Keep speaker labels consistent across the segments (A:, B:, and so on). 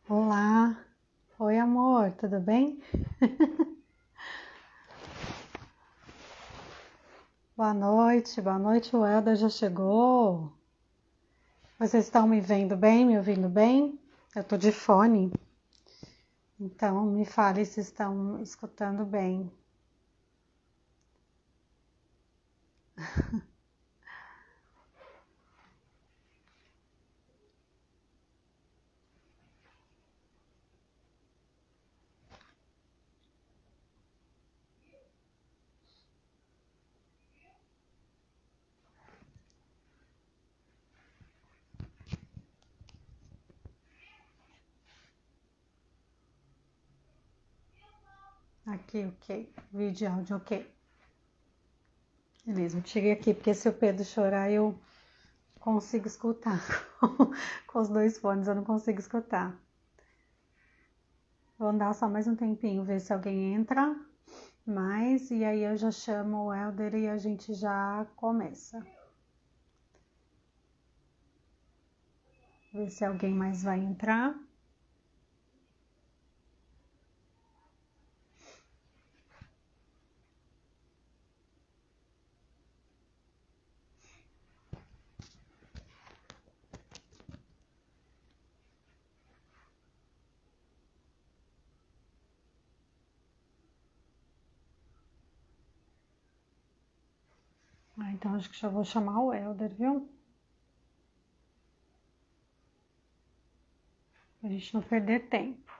A: Olá, oi amor, tudo bem? Boa noite, o Helder já chegou. Vocês estão me vendo bem, me ouvindo bem? Eu tô de fone, então me fale se estão escutando bem. Aqui, ok. Vídeo e áudio, ok. Beleza, eu tirei aqui porque se o Pedro chorar eu consigo escutar. Com os dois fones eu não consigo escutar. Vou dar só mais um tempinho, ver se alguém entra. E aí eu já chamo o Helder e a gente já começa. Ver se alguém mais vai entrar. Então acho que já vou chamar o Helder, viu? Pra gente não perder tempo.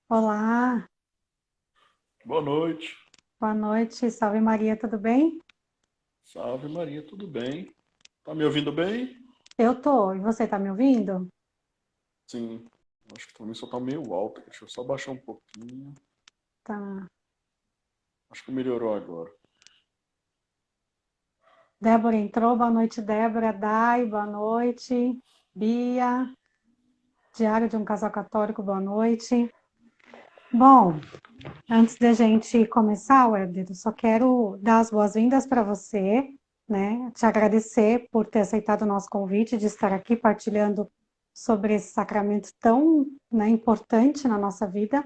A: Olá,
B: Boa noite.
A: boa noite, salve Maria, tudo bem?
B: Salve Maria, tudo bem? Tá me ouvindo bem?
A: Eu tô, e você tá me ouvindo?
B: Sim. Acho que também só tá meio alto. Deixa eu só baixar um pouquinho.
A: Tá.
B: Acho que melhorou agora.
A: Débora entrou, boa noite, Débora. Dai, boa noite. Bia, Diário de um Casal Católico, boa noite. Bom, antes da gente começar, Helder, eu só quero dar as boas-vindas para você, né? Te agradecer por ter aceitado o nosso convite de estar aqui partilhando sobre esse sacramento tão, né, importante na nossa vida.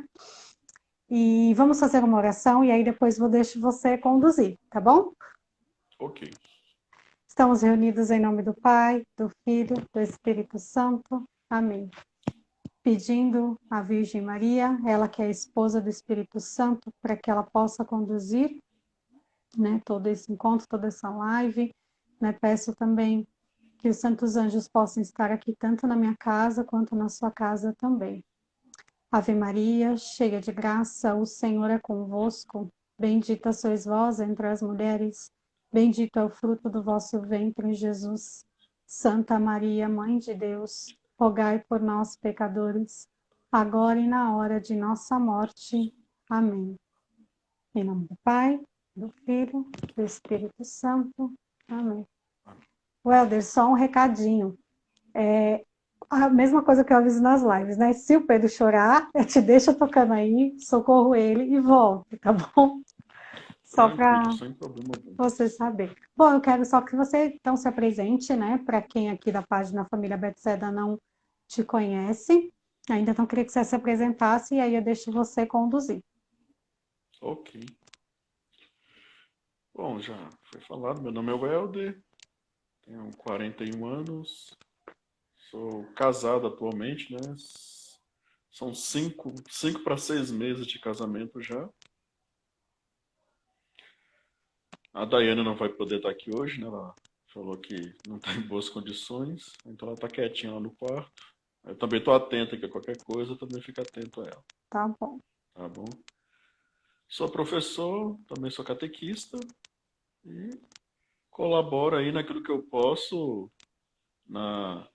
A: E vamos fazer uma oração e aí depois vou deixar você conduzir, tá bom?
B: Ok.
A: Estamos reunidos em nome do Pai, do Filho, do Espírito Santo. Amém. Pedindo à Virgem Maria, ela que é a esposa do Espírito Santo, para que ela possa conduzir, né, todo esse encontro, toda essa live, né? Peço também que os santos anjos possam estar aqui tanto na minha casa quanto na sua casa também. Ave Maria, cheia de graça, o Senhor é convosco. Bendita sois vós entre as mulheres, bendito é o fruto do vosso ventre, Jesus. Santa Maria, Mãe de Deus, rogai por nós, pecadores, agora e na hora de nossa morte. Amém. Em nome do Pai, do Filho, do Espírito Santo. Amém. Welder, só um recadinho. A mesma coisa que eu aviso nas lives, né? Se o Pedro chorar, eu te deixo tocando aí, socorro ele e volto, tá bom? Só
B: Tranquilo,
A: para
B: sem problema algum.
A: você saber. Bom, eu quero só que você então se apresente, né? Para quem aqui da página Família Bethesda não te conhece, ainda não queria que você se apresentasse e aí eu deixo você conduzir.
B: Ok. Bom, já foi falado. Meu nome é Welder, tenho 41 anos, sou casado atualmente, né? São cinco para 6 meses de casamento já. A Daiane não vai poder estar aqui hoje, né? Ela falou que não está em boas condições, então ela está quietinha lá no quarto. Eu também estou atento aqui a qualquer coisa, também fico atento a ela,
A: Tá bom.
B: tá bom? Sou professor, também sou catequista e colaboro aí naquilo que eu posso na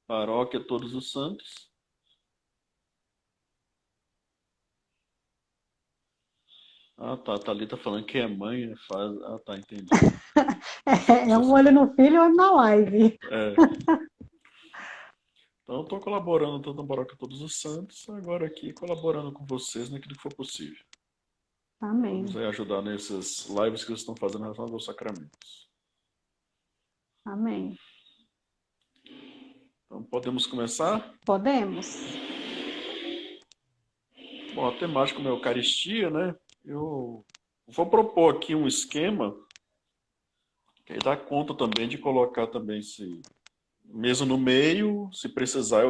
B: paróquia Todos os Santos. Ah, tá, a Thalita falando que é mãe, né? Faz... Ah, tá, entendi.
A: É um olho no filho e outro na live.
B: É, então estou colaborando tanto na paróquia Todos os Santos, agora aqui colaborando com vocês naquilo que for possível.
A: Amém.
B: Vamos aí ajudar nessas lives que eles estão fazendo relacionadas aos sacramentos.
A: Amém.
B: Então, podemos começar?
A: Podemos?
B: Bom, a temática é a Eucaristia, né? Eu vou propor aqui um esquema que aí dá conta também de colocar também esse mesmo no meio, se precisar,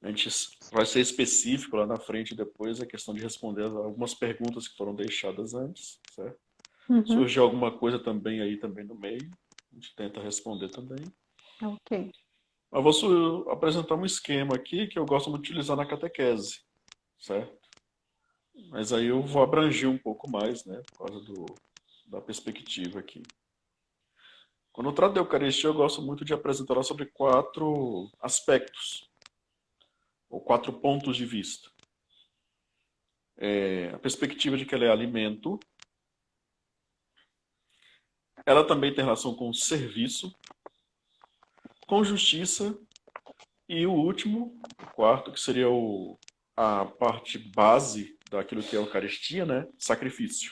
B: a gente vai ser específico lá na frente depois, a questão de responder algumas perguntas que foram deixadas antes, certo?
A: Uhum.
B: Surgir alguma coisa também aí também no meio, a gente tenta responder também.
A: Ok.
B: Eu vou apresentar um esquema aqui que eu gosto muito de utilizar na catequese, certo? Mas aí eu vou abranger um pouco mais, né, por causa da perspectiva aqui. Quando eu trato da Eucaristia, eu gosto muito de apresentar ela sobre 4 aspectos, ou 4 pontos de vista. A perspectiva de que ela é alimento, ela também tem relação com serviço, com justiça, e o último, o quarto, que seria a parte base daquilo que é a Eucaristia, né? Sacrifício.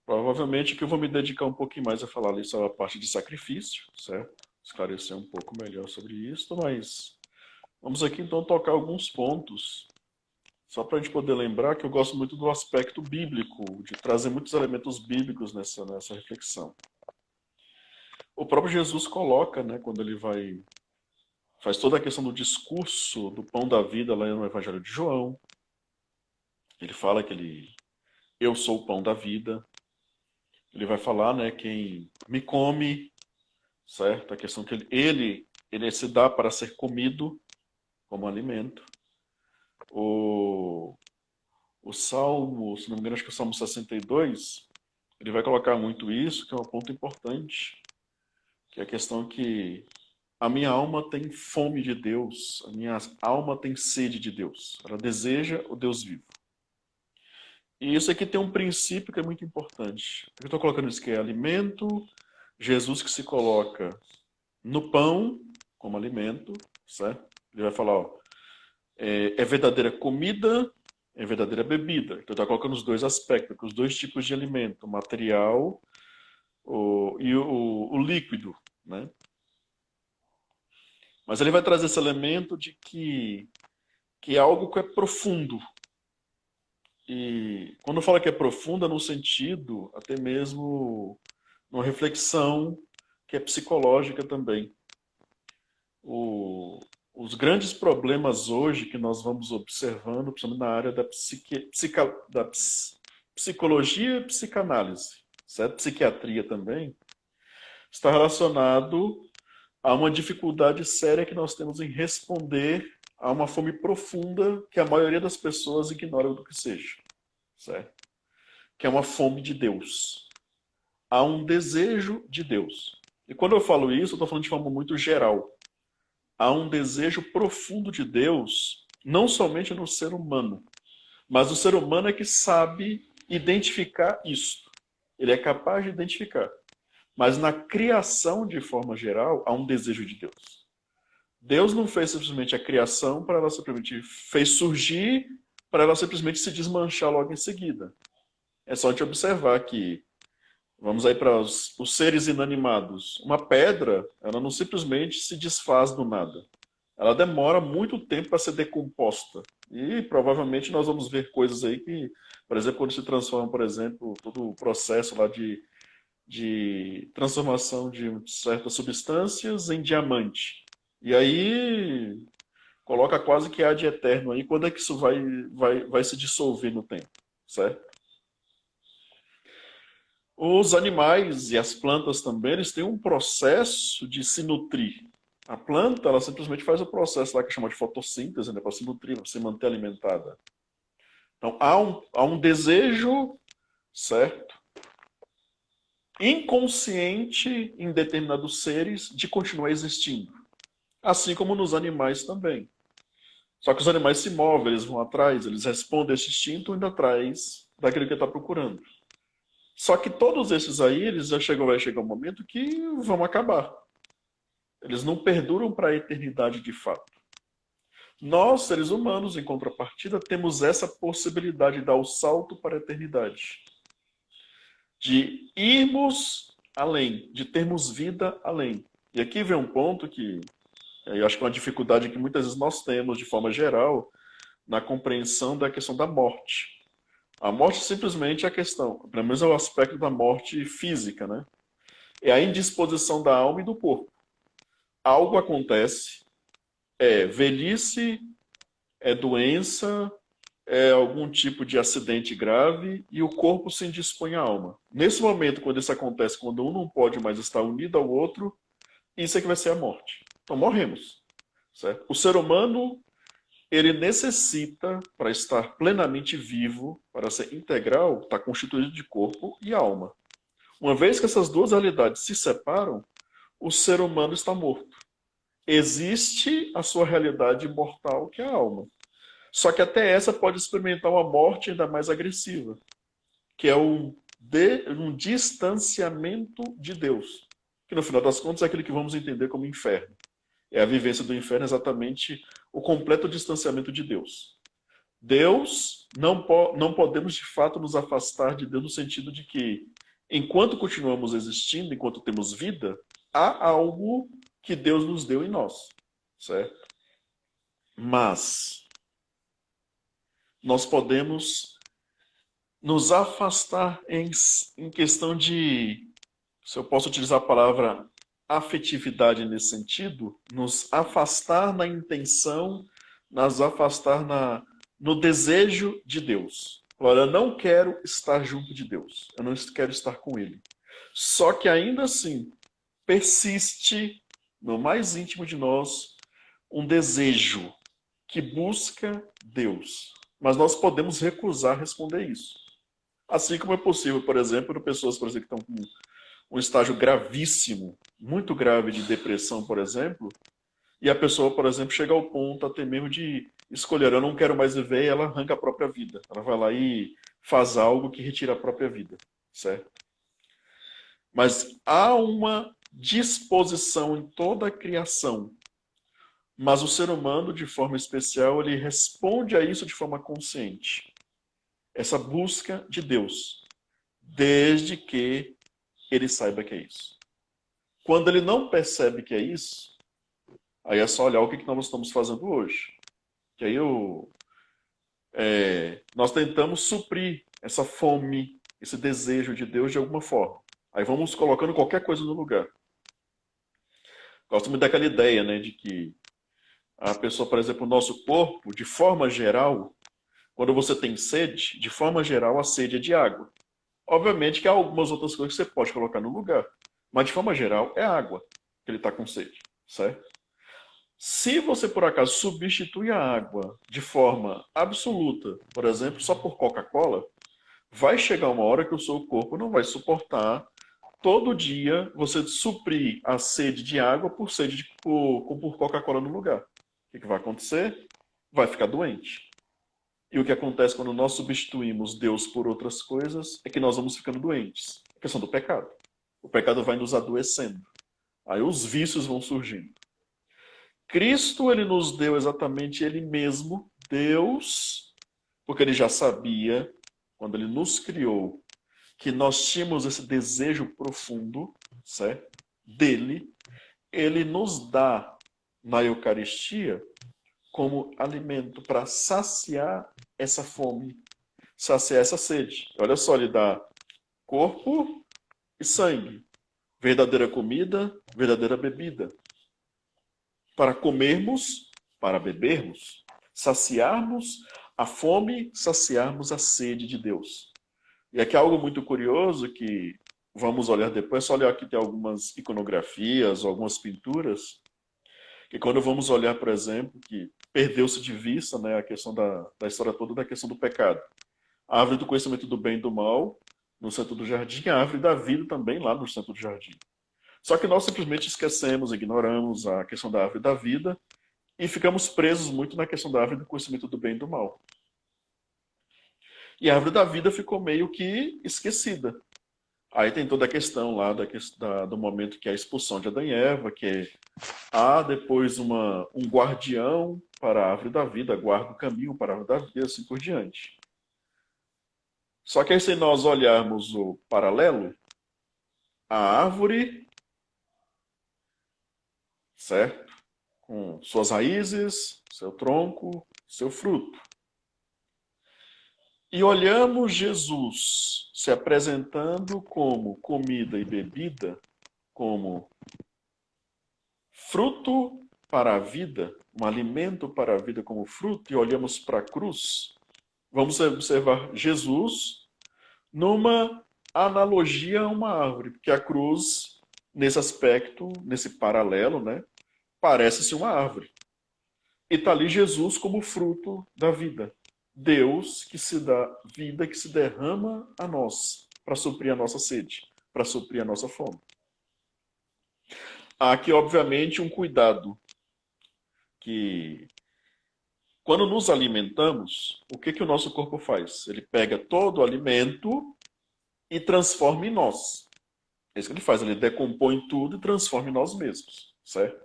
B: Provavelmente que eu vou me dedicar um pouquinho mais a falar ali sobre a parte de sacrifício, certo? Esclarecer um pouco melhor sobre isso, mas vamos aqui então tocar alguns pontos, só para a gente poder lembrar que eu gosto muito do aspecto bíblico, de trazer muitos elementos bíblicos nessa reflexão. O próprio Jesus coloca, né, quando ele faz toda a questão do discurso do pão da vida lá no Evangelho de João. Ele fala que eu sou o pão da vida. Ele vai falar, né, quem me come, certo? A questão que ele se dá para ser comido como alimento. O Salmo, se não me engano, acho que é o Salmo 62, ele vai colocar muito isso, que é um ponto importante, que é a questão que a minha alma tem fome de Deus, a minha alma tem sede de Deus. Ela deseja o Deus vivo. E isso aqui tem um princípio que é muito importante. Eu estou colocando isso que é alimento, Jesus que se coloca no pão como alimento, certo? Ele vai falar, ó, é verdadeira comida, é verdadeira bebida. Então está colocando os dois aspectos, os dois tipos de alimento, o material e o líquido, né? Mas ele vai trazer esse elemento de que é algo que é profundo. E quando fala que é profunda, no sentido até mesmo uma reflexão que é psicológica também. Os grandes problemas hoje que nós vamos observando, principalmente na área da psicologia e psicanálise, certo? Psiquiatria também, está relacionado a uma dificuldade séria que nós temos em responder a uma fome profunda que a maioria das pessoas ignora do que seja, certo? Que é uma fome de Deus. Há um desejo de Deus. E quando eu falo isso, eu estou falando de forma muito geral. Há um desejo profundo de Deus, não somente no ser humano, mas o ser humano é que sabe identificar isso. Ele é capaz de identificar. Mas na criação, de forma geral, há um desejo de Deus. Deus não fez simplesmente a criação para ela simplesmente fez surgir para ela simplesmente se desmanchar logo em seguida. É só te observar que, vamos aí para os seres inanimados. Uma pedra, ela não simplesmente se desfaz do nada. Ela demora muito tempo para ser decomposta. E provavelmente nós vamos ver coisas aí que, por exemplo, quando se transforma, por exemplo, todo o processo lá de transformação de certas substâncias em diamante. E aí coloca quase que há de eterno aí, quando é que isso vai se dissolver no tempo, certo? Os animais e as plantas também, eles têm um processo de se nutrir. A planta, ela simplesmente faz o processo lá que chama de fotossíntese, né, para se nutrir, para se manter alimentada. Então, há um desejo, certo? Inconsciente em determinados seres de continuar existindo. Assim como nos animais também. Só que os animais se movem, eles vão atrás, eles respondem a esse instinto indo atrás daquilo que ele está procurando. Só que todos esses aí, eles vai chegar um momento que vão acabar. Eles não perduram para a eternidade de fato. Nós, seres humanos, em contrapartida, temos essa possibilidade de dar o salto para a eternidade. De irmos além, de termos vida além. E aqui vem um ponto que eu acho que é uma dificuldade que muitas vezes nós temos, de forma geral, na compreensão da questão da morte. A morte simplesmente é a questão, pelo menos é o aspecto da morte física, né? É a indisposição da alma e do corpo. Algo acontece, é velhice, é doença, é algum tipo de acidente grave e o corpo se indispõe à alma. Nesse momento, quando isso acontece, quando um não pode mais estar unido ao outro, isso é que vai ser a morte. Então morremos, certo? O ser humano, ele necessita, para estar plenamente vivo, para ser integral, estar constituído de corpo e alma. Uma vez que essas duas realidades se separam, o ser humano está morto. Existe a sua realidade mortal, que é a alma. Só que até essa pode experimentar uma morte ainda mais agressiva, que é um distanciamento de Deus. Que no final das contas é aquilo que vamos entender como inferno. É a vivência do inferno exatamente o completo distanciamento de Deus. Deus, não podemos de fato nos afastar de Deus no sentido de que, enquanto continuamos existindo, enquanto temos vida, há algo que Deus nos deu em nós, certo? Mas nós podemos nos afastar em questão de, se eu posso utilizar a palavra afetividade nesse sentido, nos afastar na intenção, nos afastar no desejo de Deus. Agora, eu não quero estar junto de Deus, eu não quero estar com Ele. Só que ainda assim, persiste no mais íntimo de nós um desejo que busca Deus. Mas nós podemos recusar responder isso. Assim como é possível, por exemplo, para pessoas, por exemplo, que estão com um estágio gravíssimo, muito grave de depressão, por exemplo, e a pessoa, por exemplo, chega ao ponto até mesmo de escolher, eu não quero mais viver, e ela arranca a própria vida. Ela vai lá e faz algo que retira a própria vida, certo? Mas há uma disposição em toda a criação, mas o ser humano, de forma especial, ele responde a isso de forma consciente. Essa busca de Deus, desde que ele saiba que é isso. Quando ele não percebe que é isso, aí é só olhar o que nós estamos fazendo hoje. Que aí nós tentamos suprir essa fome, esse desejo de Deus de alguma forma. Aí vamos colocando qualquer coisa no lugar. Gosto muito daquela ideia, né, de que a pessoa, por exemplo, o nosso corpo, de forma geral, quando você tem sede, de forma geral, a sede é de água. Obviamente que há algumas outras coisas que você pode colocar no lugar. Mas, de forma geral, é água que ele está com sede, certo? Se você, por acaso, substitui a água de forma absoluta, por exemplo, só por Coca-Cola, vai chegar uma hora que o seu corpo não vai suportar todo dia você suprir a sede de água por Coca-Cola no lugar. O que vai acontecer? Vai ficar doente. E o que acontece quando nós substituímos Deus por outras coisas é que nós vamos ficando doentes. A questão do pecado. O pecado vai nos adoecendo. Aí os vícios vão surgindo. Cristo, ele nos deu exatamente ele mesmo, Deus, porque ele já sabia, quando ele nos criou, que nós tínhamos esse desejo profundo, certo? Dele. Ele nos dá na Eucaristia como alimento para saciar essa fome, saciar essa sede. Olha só, ele dá corpo e sangue, verdadeira comida, verdadeira bebida, para comermos, para bebermos, saciarmos a fome, saciarmos a sede de Deus. E aqui é algo muito curioso que vamos olhar depois, só olhar aqui tem algumas iconografias, algumas pinturas, que quando vamos olhar, por exemplo, que perdeu-se de vista, né, a questão da história toda da questão do pecado. A árvore do conhecimento do bem e do mal no centro do jardim, a árvore da vida também lá no centro do jardim. Só que nós simplesmente esquecemos, ignoramos a questão da árvore da vida e ficamos presos muito na questão da árvore do conhecimento do bem e do mal. E a árvore da vida ficou meio que esquecida. Aí tem toda a questão lá do momento que é a expulsão de Adão e Eva, que há depois um guardião para a árvore da vida, guarda o caminho para a árvore da vida e assim por diante. Só que aí se nós olharmos o paralelo, a árvore, certo? Com suas raízes, seu tronco, seu fruto. E olhamos Jesus se apresentando como comida e bebida, como fruto para a vida, um alimento para a vida como fruto, e olhamos para a cruz, vamos observar Jesus numa analogia a uma árvore, porque a cruz, nesse aspecto, nesse paralelo, né, parece-se uma árvore. E está ali Jesus como fruto da vida. Deus que se dá vida, que se derrama a nós, para suprir a nossa sede, para suprir a nossa fome. Há aqui, obviamente, um cuidado que, quando nos alimentamos, o que o nosso corpo faz? Ele pega todo o alimento e transforma em nós. É isso que ele faz, ele decompõe tudo e transforma em nós mesmos, certo?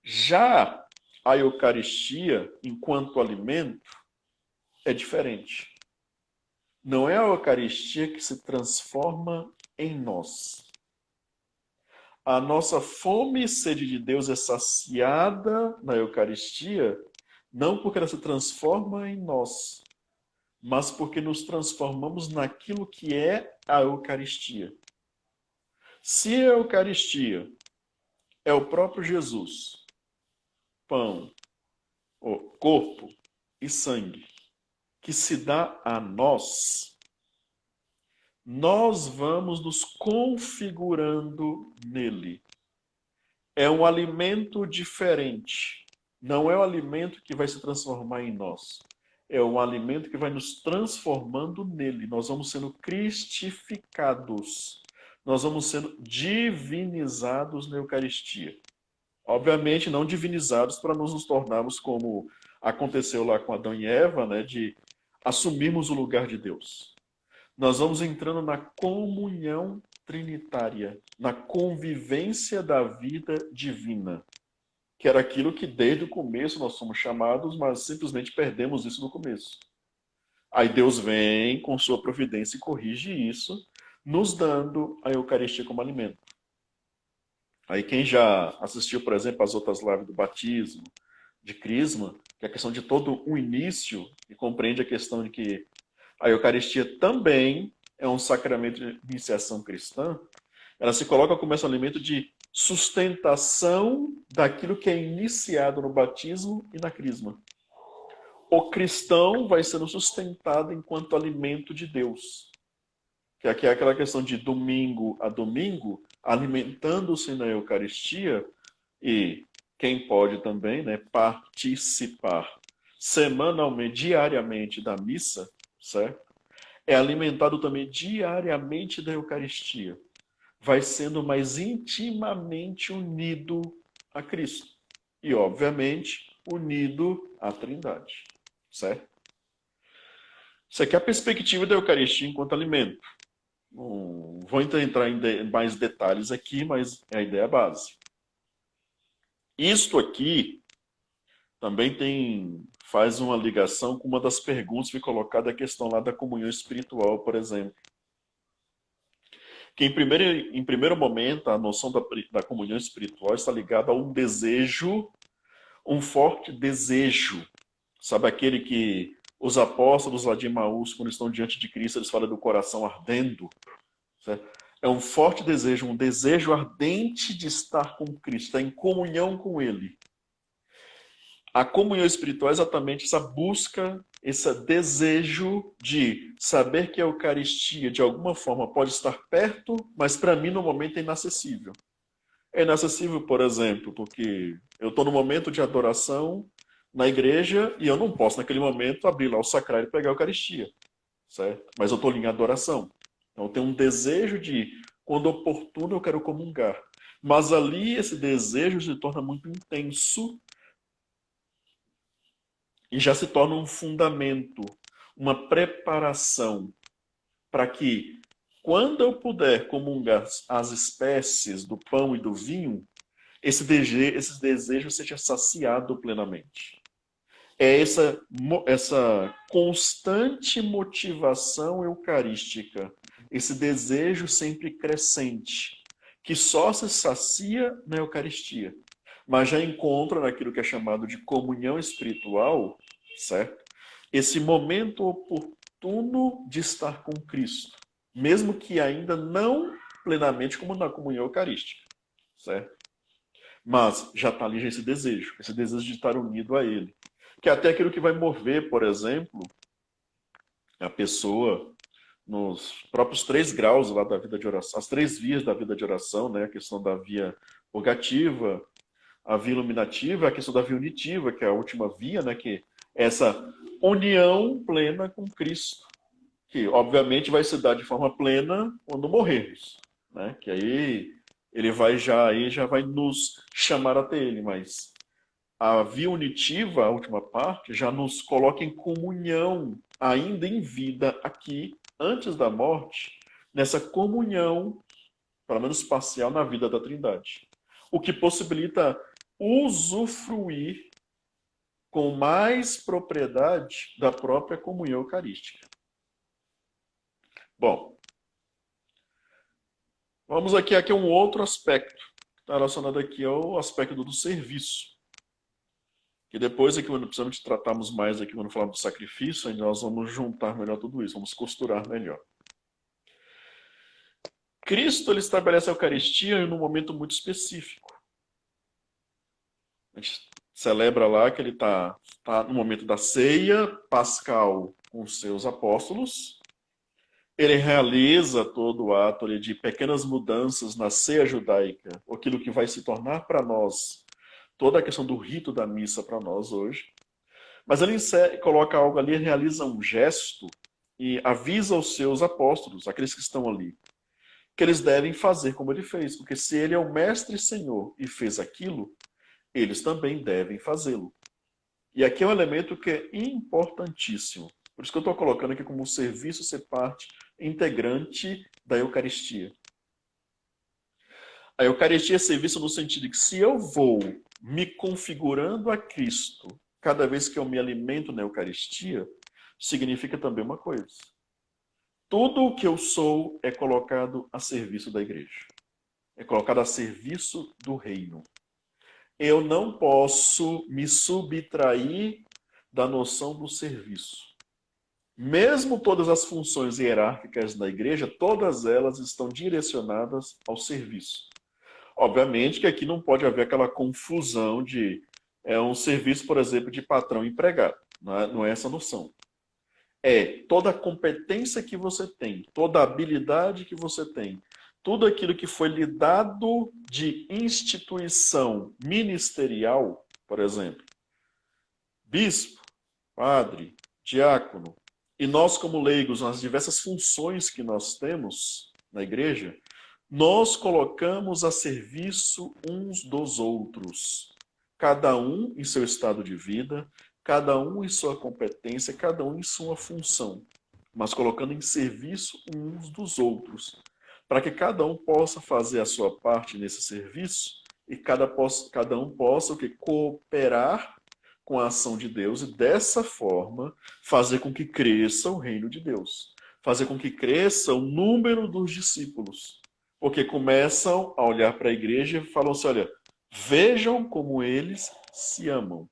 B: Já a Eucaristia, enquanto alimento, é diferente. Não é a Eucaristia que se transforma em nós. A nossa fome e sede de Deus é saciada na Eucaristia, não porque ela se transforma em nós, mas porque nos transformamos naquilo que é a Eucaristia. Se a Eucaristia é o próprio Jesus, pão, corpo e sangue, que se dá a nós, nós vamos nos configurando nele. É um alimento diferente. Não é o alimento que vai se transformar em nós. É um alimento que vai nos transformando nele. Nós vamos sendo cristificados. Nós vamos sendo divinizados na Eucaristia. Obviamente, não divinizados para nos tornarmos como aconteceu lá com Adão e Eva, né, de assumirmos o lugar de Deus. Nós vamos entrando na comunhão trinitária, na convivência da vida divina, que era aquilo que desde o começo nós somos chamados, mas simplesmente perdemos isso no começo. Aí Deus vem com sua providência e corrige isso, nos dando a Eucaristia como alimento. Aí quem já assistiu, por exemplo, às outras lives do batismo, de crisma, que é a questão de todo o início, e compreende a questão de que a Eucaristia também é um sacramento de iniciação cristã, ela se coloca como esse elemento de sustentação daquilo que é iniciado no batismo e na crisma. O cristão vai sendo sustentado enquanto alimento de Deus. Que aqui é aquela questão de domingo a domingo, alimentando-se na Eucaristia, e quem pode também, né, participar semanalmente, diariamente da missa, certo? É alimentado também diariamente da Eucaristia. Vai sendo mais intimamente unido a Cristo. E, obviamente, unido à Trindade. Certo? Isso aqui é a perspectiva da Eucaristia enquanto alimento. Não vou entrar em mais detalhes aqui, mas é a ideia base. Isto aqui também faz uma ligação com uma das perguntas que foi colocada, a questão lá da comunhão espiritual, por exemplo. Que em primeiro momento, a noção da comunhão espiritual está ligada a um desejo, um forte desejo. Sabe aquele que os apóstolos lá de Emaús, quando estão diante de Cristo, eles falam do coração ardendo? Certo? É um forte desejo, um desejo ardente de estar com Cristo, estar em comunhão com Ele. A comunhão espiritual é exatamente essa busca, esse desejo de saber que a Eucaristia, de alguma forma, pode estar perto, mas para mim, no momento, é inacessível. É inacessível, por exemplo, porque eu estou no momento de adoração na igreja e eu não posso, naquele momento, abrir lá o sacrário e pegar a Eucaristia. Certo? Mas eu estou ali em adoração. Então, eu tenho um desejo de, quando oportuno, eu quero comungar. Mas ali, esse desejo se torna muito intenso e já se torna um fundamento, uma preparação para que quando eu puder comungar as espécies do pão e do vinho, esses desejos sejam saciados plenamente. É essa constante motivação eucarística, esse desejo sempre crescente, que só se sacia na Eucaristia, mas já encontra naquilo que é chamado de comunhão espiritual, certo? Esse momento oportuno de estar com Cristo, mesmo que ainda não plenamente como na comunhão eucarística, certo? Mas já está ali esse desejo de estar unido a Ele. Que é até aquilo que vai mover, por exemplo, a pessoa nos próprios 3 graus lá da vida de oração, as 3 vias da vida de oração, né? A questão da via purgativa, a via iluminativa, a questão da via unitiva, que é a última via, né? Que é essa união plena com Cristo, que obviamente vai se dar de forma plena quando morrermos, né? Que aí ele já vai nos chamar até ele, mas a via unitiva, a última parte, já nos coloca em comunhão, ainda em vida aqui, antes da morte, nessa comunhão, pelo menos parcial, na vida da Trindade. O que possibilita usufruir com mais propriedade da própria comunhão eucarística. Bom, vamos aqui a um outro aspecto, que está relacionado aqui ao aspecto do serviço. E depois, aqui, quando precisamos tratarmos mais aqui, quando falarmos do sacrifício, aí nós vamos juntar melhor tudo isso, vamos costurar melhor. Cristo, ele estabelece a Eucaristia em um momento muito específico. A gente celebra lá que ele está no momento da ceia pascal com os seus apóstolos. Ele realiza todo o ato ali, de pequenas mudanças na ceia judaica, aquilo que vai se tornar para nós toda a questão do rito da missa para nós hoje. Mas ele coloca algo ali, realiza um gesto e avisa os seus apóstolos, aqueles que estão ali, que eles devem fazer como ele fez. Porque se ele é o mestre e senhor e fez aquilo, eles também devem fazê-lo. E aqui é um elemento que é importantíssimo. Por isso que eu estou colocando aqui como o serviço ser parte integrante da Eucaristia. A Eucaristia é serviço no sentido de que se eu vou me configurando a Cristo cada vez que eu me alimento na Eucaristia, significa também uma coisa. Tudo o que eu sou é colocado a serviço da igreja. É colocado a serviço do reino. Eu não posso me subtrair da noção do serviço. Mesmo todas as funções hierárquicas da igreja, todas elas estão direcionadas ao serviço. Obviamente que aqui não pode haver aquela confusão de um serviço, por exemplo, de patrão e empregado. Não é essa noção. É toda a competência que você tem, toda a habilidade que você tem, tudo aquilo que foi lhe dado de instituição ministerial, por exemplo, bispo, padre, diácono, e nós como leigos, nas diversas funções que nós temos na igreja, nós colocamos a serviço uns dos outros. Cada um em seu estado de vida, cada um em sua competência, cada um em sua função. Mas colocando em serviço uns dos outros. Para que cada um possa fazer a sua parte nesse serviço e cada um possa cooperar com a ação de Deus e dessa forma fazer com que cresça o reino de Deus. Fazer com que cresça o número dos discípulos. Porque começam a olhar para a igreja e falam assim, olha, vejam como eles se amam.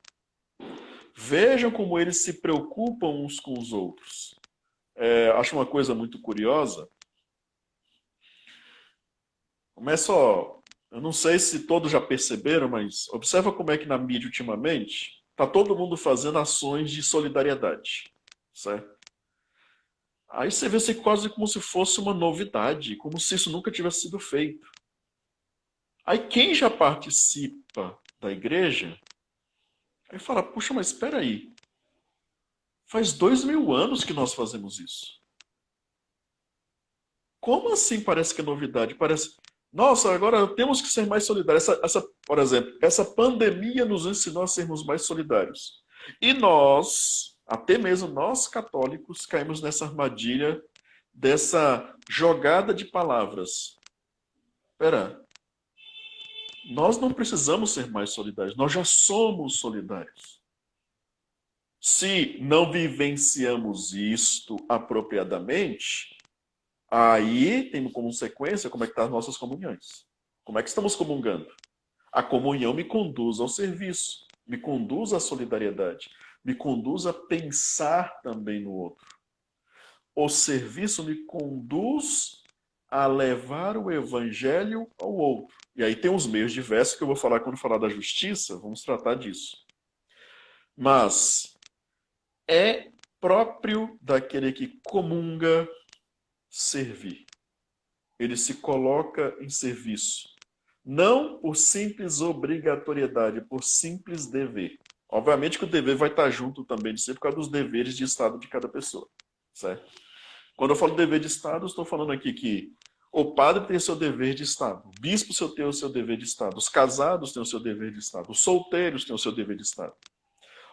B: Vejam como eles se preocupam uns com os outros. Acho uma coisa muito curiosa. Eu não sei se todos já perceberam, mas observa como é que na mídia ultimamente está todo mundo fazendo ações de solidariedade, certo? Aí você vê assim, quase como se fosse uma novidade, como se isso nunca tivesse sido feito. Aí quem já participa da igreja, aí fala, puxa, mas espera aí, faz 2000 anos que nós fazemos isso. Como assim parece que é novidade? Parece, nossa, agora temos que ser mais solidários. Por exemplo, essa pandemia nos ensinou a sermos mais solidários. E nós, até mesmo nós católicos, caímos nessa armadilha dessa jogada de palavras. Espera, nós não precisamos ser mais solidários, nós já somos solidários. Se não vivenciamos isto apropriadamente, aí tem como consequência como é que estão as nossas comunhões. Como é que estamos comungando? A comunhão me conduz ao serviço, me conduz à solidariedade, me conduz a pensar também no outro. O serviço me conduz a levar o evangelho ao outro. E aí tem os meios diversos que eu vou falar quando falar da justiça, vamos tratar disso. Mas é próprio daquele que comunga servir. Ele se coloca em serviço. Não por simples obrigatoriedade, por simples dever. Obviamente que o dever vai estar junto também de si por causa dos deveres de Estado de cada pessoa. Certo? Quando eu falo dever de Estado, eu estou falando aqui que o padre tem o seu dever de Estado, o bispo tem o seu dever de Estado, os casados têm o seu dever de Estado, os solteiros têm o seu dever de Estado.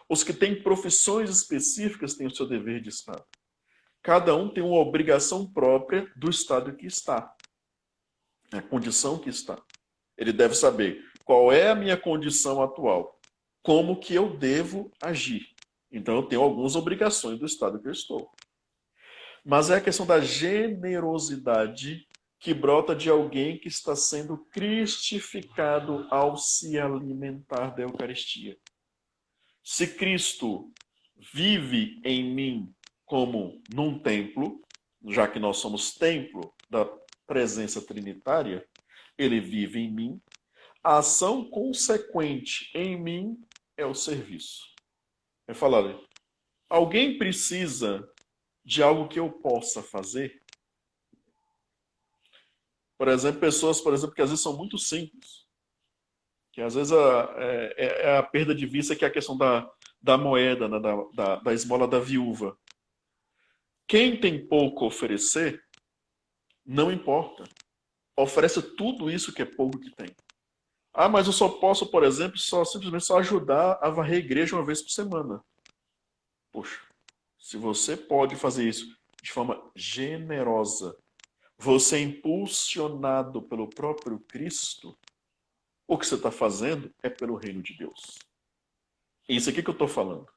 B: Os que têm profissões específicas têm o seu dever de Estado. Cada um tem uma obrigação própria do Estado que está, a condição que está. Ele deve saber qual é a minha condição atual, como que eu devo agir. Então eu tenho algumas obrigações do Estado que eu estou. Mas é a questão da generosidade que brota de alguém que está sendo cristificado ao se alimentar da Eucaristia. Se Cristo vive em mim como num templo, já que nós somos templo da presença trinitária, ele vive em mim, a ação consequente em mim é o serviço. É falar, alguém precisa de algo que eu possa fazer? Por exemplo, pessoas, que às vezes são muito simples, que às vezes é a perda de vista, que é a questão da moeda, né, da esmola da viúva. Quem tem pouco a oferecer, não importa. Oferece tudo isso que é pouco que tem. Ah, mas eu só posso, por exemplo, simplesmente só ajudar a varrer a igreja uma vez por semana. Poxa, se você pode fazer isso de forma generosa, você é impulsionado pelo próprio Cristo, o que você está fazendo é pelo reino de Deus. É isso aqui que eu estou falando.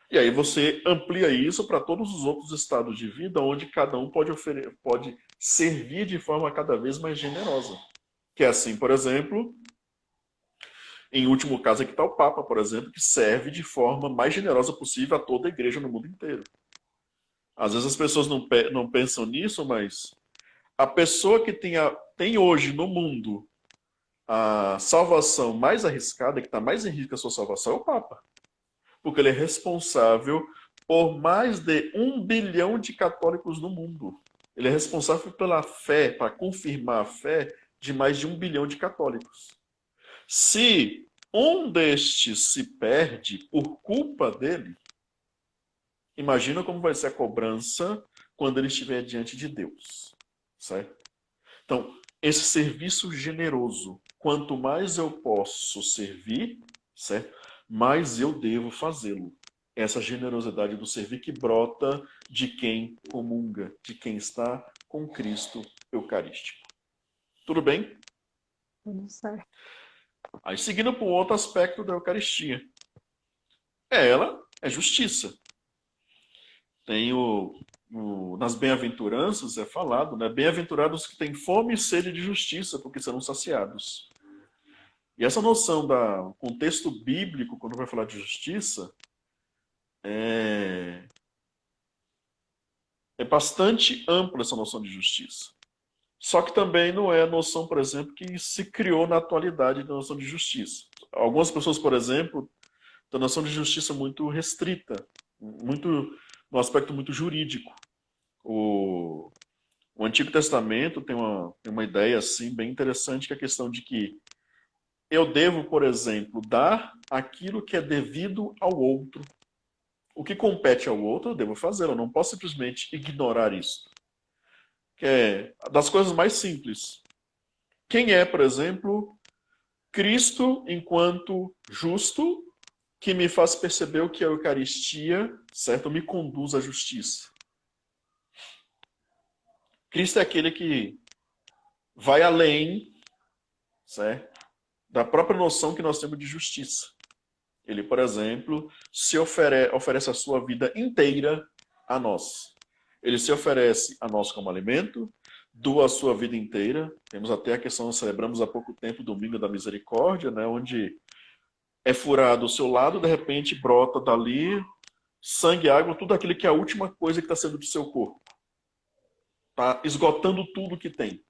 B: E aí você amplia isso para todos os outros estados de vida, onde cada um pode servir de forma cada vez mais generosa. Que é assim, por exemplo, em último caso aqui está o Papa, por exemplo, que serve de forma mais generosa possível a toda a igreja no mundo inteiro. Às vezes as pessoas não pensam nisso, mas a pessoa que tem hoje no mundo a salvação mais arriscada, que está mais em risco a sua salvação, é o Papa. Porque ele é responsável por mais de 1 bilhão de católicos no mundo. Ele é responsável pela fé, para confirmar a fé de mais de 1 bilhão de católicos. Se um destes se perde por culpa dele, imagina como vai ser a cobrança quando ele estiver diante de Deus. Certo? Então, esse serviço generoso, quanto mais eu posso servir, certo? Mais eu devo fazê-lo. Essa generosidade do servir que brota de quem comunga, de quem está com Cristo Eucarístico. Tudo bem?
A: Tudo certo.
B: Aí, seguindo para um outro aspecto da Eucaristia. Ela é justiça. Tem nas bem-aventuranças é falado, né? Bem-aventurados que têm fome e sede de justiça, porque serão saciados. E essa noção do contexto bíblico, quando vai falar de justiça, é bastante ampla essa noção de justiça. Só que também não é a noção, por exemplo, que se criou na atualidade da noção de justiça. Algumas pessoas, por exemplo, têm a noção de justiça muito restrita, no aspecto muito jurídico. O Antigo Testamento tem uma ideia assim bem interessante, que é a questão de que eu devo, por exemplo, dar aquilo que é devido ao outro. O que compete ao outro, eu devo fazer. Eu não posso simplesmente ignorar isso. Que é das coisas mais simples. Quem é, por exemplo, Cristo enquanto justo, que me faz perceber o que a Eucaristia, certo, me conduz à justiça. Cristo é aquele que vai além, certo, da própria noção que nós temos de justiça. Ele, por exemplo, se oferece a sua vida inteira a nós. Ele se oferece a nós como alimento, doa a sua vida inteira. Temos até a questão, celebramos há pouco tempo o Domingo da Misericórdia, né, onde é furado o seu lado, de repente brota dali sangue, água, tudo aquilo que é a última coisa que está sendo do seu corpo. Está esgotando tudo que tem.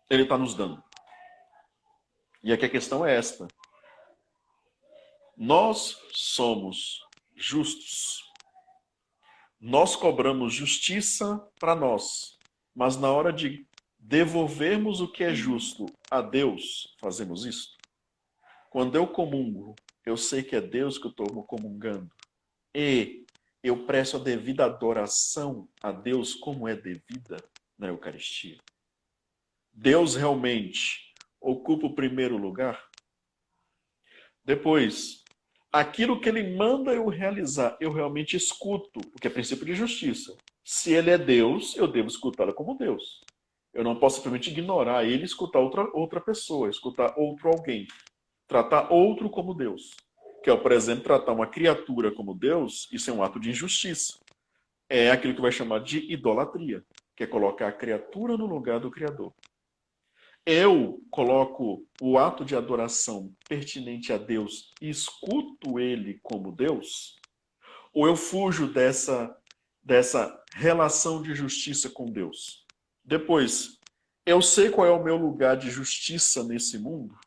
B: Ele está nos dando. E aqui a questão é esta. Nós somos justos. Nós cobramos justiça para nós. Mas na hora de devolvermos o que é justo a Deus, fazemos isso? Quando eu comungo, eu sei que é Deus que eu estou comungando. E eu presto a devida adoração a Deus como é devida na Eucaristia. Deus realmente ocupa o primeiro lugar? Depois, aquilo que ele manda eu realizar, eu realmente escuto, porque é princípio de justiça. Se ele é Deus, eu devo escutá-lo como Deus. Eu não posso simplesmente ignorar ele e escutar outra pessoa, escutar outro alguém. Tratar outro como Deus. Que é, por exemplo, tratar uma criatura como Deus, isso é um ato de injustiça. É aquilo que vai chamar de idolatria, que é colocar a criatura no lugar do Criador. Eu coloco o ato de adoração pertinente a Deus e escuto ele como Deus? Ou eu fujo dessa relação de justiça com Deus? Depois, eu sei qual é o meu lugar de justiça nesse mundo?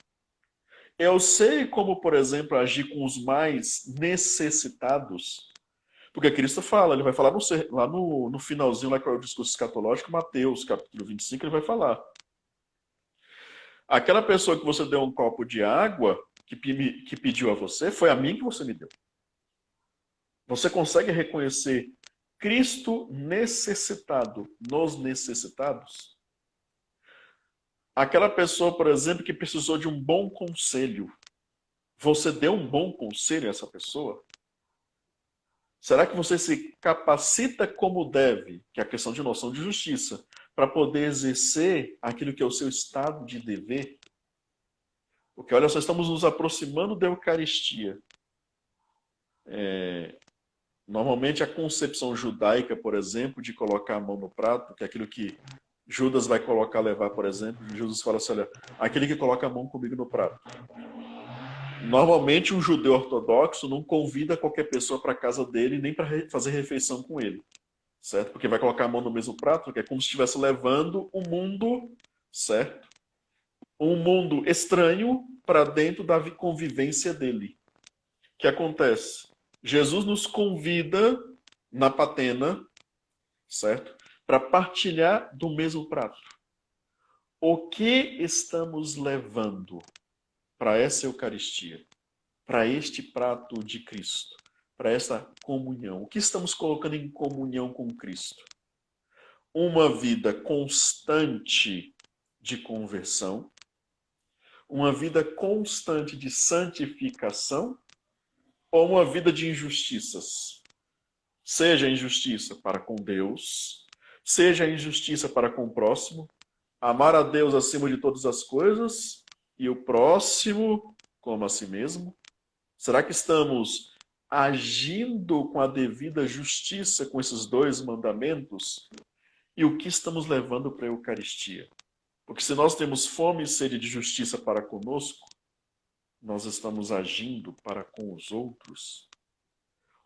B: Eu sei como, por exemplo, agir com os mais necessitados? Porque Cristo fala, ele vai falar lá no finalzinho, lá que é o discurso escatológico, Mateus, capítulo 25, ele vai falar. Aquela pessoa que você deu um copo de água, que pediu a você, foi a mim que você me deu. Você consegue reconhecer Cristo necessitado nos necessitados? Aquela pessoa, por exemplo, que precisou de um bom conselho, você deu um bom conselho a essa pessoa? Será que você se capacita como deve, que é a questão de noção de justiça, para poder exercer aquilo que é o seu estado de dever? Porque, olha só, estamos nos aproximando da Eucaristia. Normalmente a concepção judaica, por exemplo, de colocar a mão no prato, que é aquilo que Judas vai colocar, levar, por exemplo, Jesus fala assim, olha, aquele que coloca a mão comigo no prato. Normalmente um judeu ortodoxo não convida qualquer pessoa para a casa dele, nem para fazer refeição com ele. Certo? Porque vai colocar a mão no mesmo prato, que é como se estivesse levando um mundo, certo? Um mundo estranho para dentro da convivência dele. O que acontece? Jesus nos convida na patena, certo? Para partilhar do mesmo prato. O que estamos levando para essa Eucaristia? Para este prato de Cristo? Para essa comunhão? O que estamos colocando em comunhão com Cristo? Uma vida constante de conversão, uma vida constante de santificação ou uma vida de injustiças? Seja injustiça para com Deus, seja injustiça para com o próximo, amar a Deus acima de todas as coisas e o próximo como a si mesmo? Será que estamos agindo com a devida justiça com esses dois mandamentos? E o que estamos levando para a Eucaristia? Porque se nós temos fome e sede de justiça para conosco, nós estamos agindo para com os outros.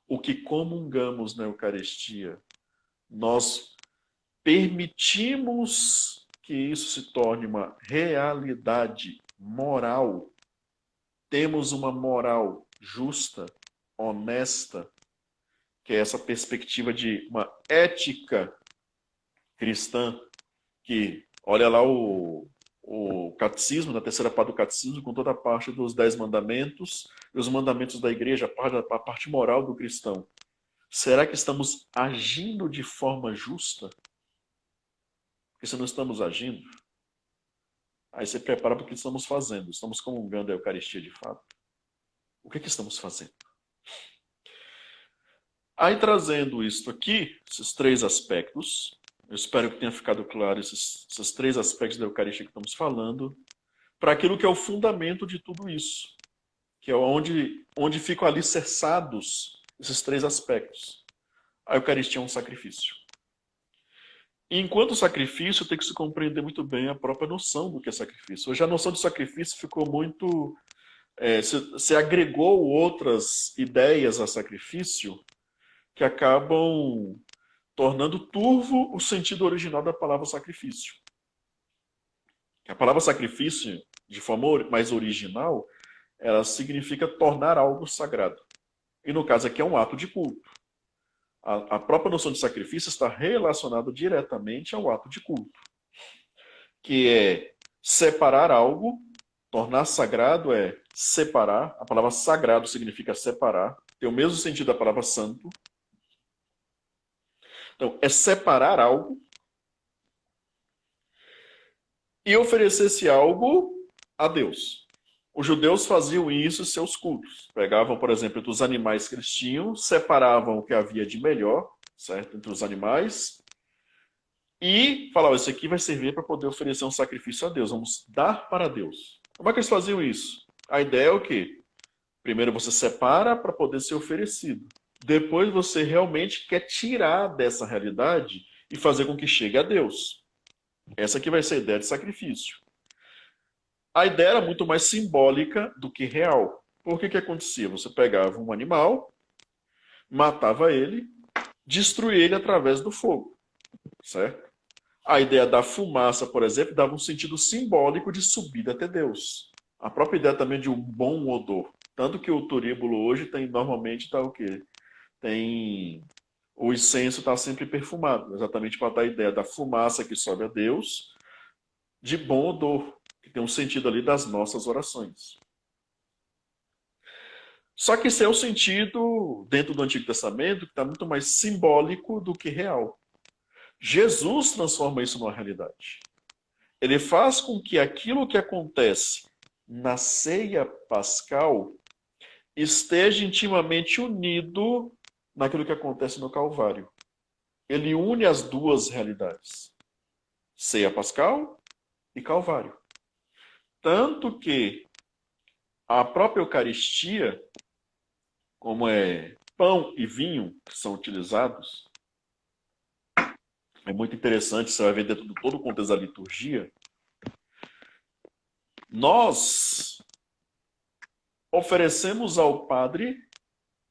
B: O que comungamos na Eucaristia, nós permitimos que isso se torne uma realidade moral. Temos uma moral justa, honesta, que é essa perspectiva de uma ética cristã, que olha lá o catecismo, na terceira parte do catecismo, com toda a parte dos 10 mandamentos e os mandamentos da igreja, a parte moral do cristão. Será que estamos agindo de forma justa? Porque se não estamos agindo, aí você prepara para o que estamos fazendo. Estamos comungando a Eucaristia de fato. O que estamos fazendo? Aí trazendo isto aqui, esses três aspectos, Eu espero que tenha ficado claro esses três aspectos da Eucaristia que estamos falando, para aquilo que é o fundamento de tudo isso, que é onde ficam alicerçados esses três aspectos. A Eucaristia é um sacrifício. E enquanto sacrifício, tem que se compreender muito bem a própria noção do que é sacrifício. Hoje a noção de sacrifício ficou muito... se agregou outras ideias a sacrifício que acabam tornando turvo o sentido original da palavra sacrifício. A palavra sacrifício, de forma mais original, ela significa tornar algo sagrado. E no caso aqui é um ato de culto. A própria noção de sacrifício está relacionada diretamente ao ato de culto, que é separar algo, tornar sagrado é separar. A palavra sagrado significa separar, tem o mesmo sentido da palavra santo. Então, é separar algo e oferecer esse algo a Deus. Os judeus faziam isso em seus cultos. Pegavam, por exemplo, dos animais que eles tinham, separavam o que havia de melhor, certo, entre os animais, e falavam, isso aqui vai servir para poder oferecer um sacrifício a Deus. Vamos dar para Deus. Como é que eles faziam isso? A ideia é o quê? Primeiro você separa para poder ser oferecido. Depois você realmente quer tirar dessa realidade e fazer com que chegue a Deus. Essa aqui vai ser a ideia de sacrifício. A ideia era muito mais simbólica do que real. Por que acontecia? Você pegava um animal, matava ele, destruía ele através do fogo. Certo? A ideia da fumaça, por exemplo, dava um sentido simbólico de subida até Deus. A própria ideia também de um bom odor. Tanto que o turíbulo hoje normalmente está o quê? O incenso está sempre perfumado, exatamente para dar a ideia da fumaça que sobe a Deus, de bom odor, que tem um sentido ali das nossas orações. Só que esse é o sentido, dentro do Antigo Testamento, que está muito mais simbólico do que real. Jesus transforma isso numa realidade. Ele faz com que aquilo que acontece na ceia pascal esteja intimamente unido naquilo que acontece no Calvário. Ele une as duas realidades. Ceia pascal e Calvário. Tanto que a própria Eucaristia, como é pão e vinho que são utilizados, é muito interessante, você vai ver dentro de todo o contexto da liturgia, nós oferecemos ao Padre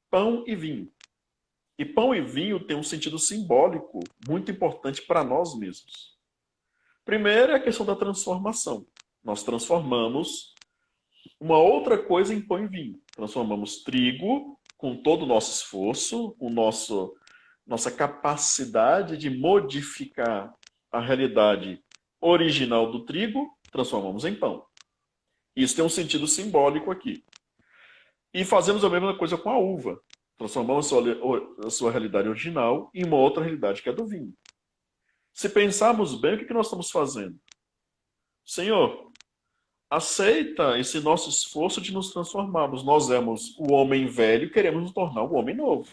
B: pão e vinho. E pão e vinho tem um sentido simbólico muito importante para nós mesmos. Primeiro é a questão da transformação. Nós transformamos uma outra coisa em pão e vinho. Transformamos trigo com todo o nosso esforço, com nossa capacidade de modificar a realidade original do trigo, transformamos em pão. Isso tem um sentido simbólico aqui. E fazemos a mesma coisa com a uva. Transformamos a sua realidade original em uma outra realidade, que é do vinho. Se pensarmos bem, o que nós estamos fazendo? Senhor, aceita esse nosso esforço de nos transformarmos. Nós éramos o homem velho, queremos nos tornar o homem novo.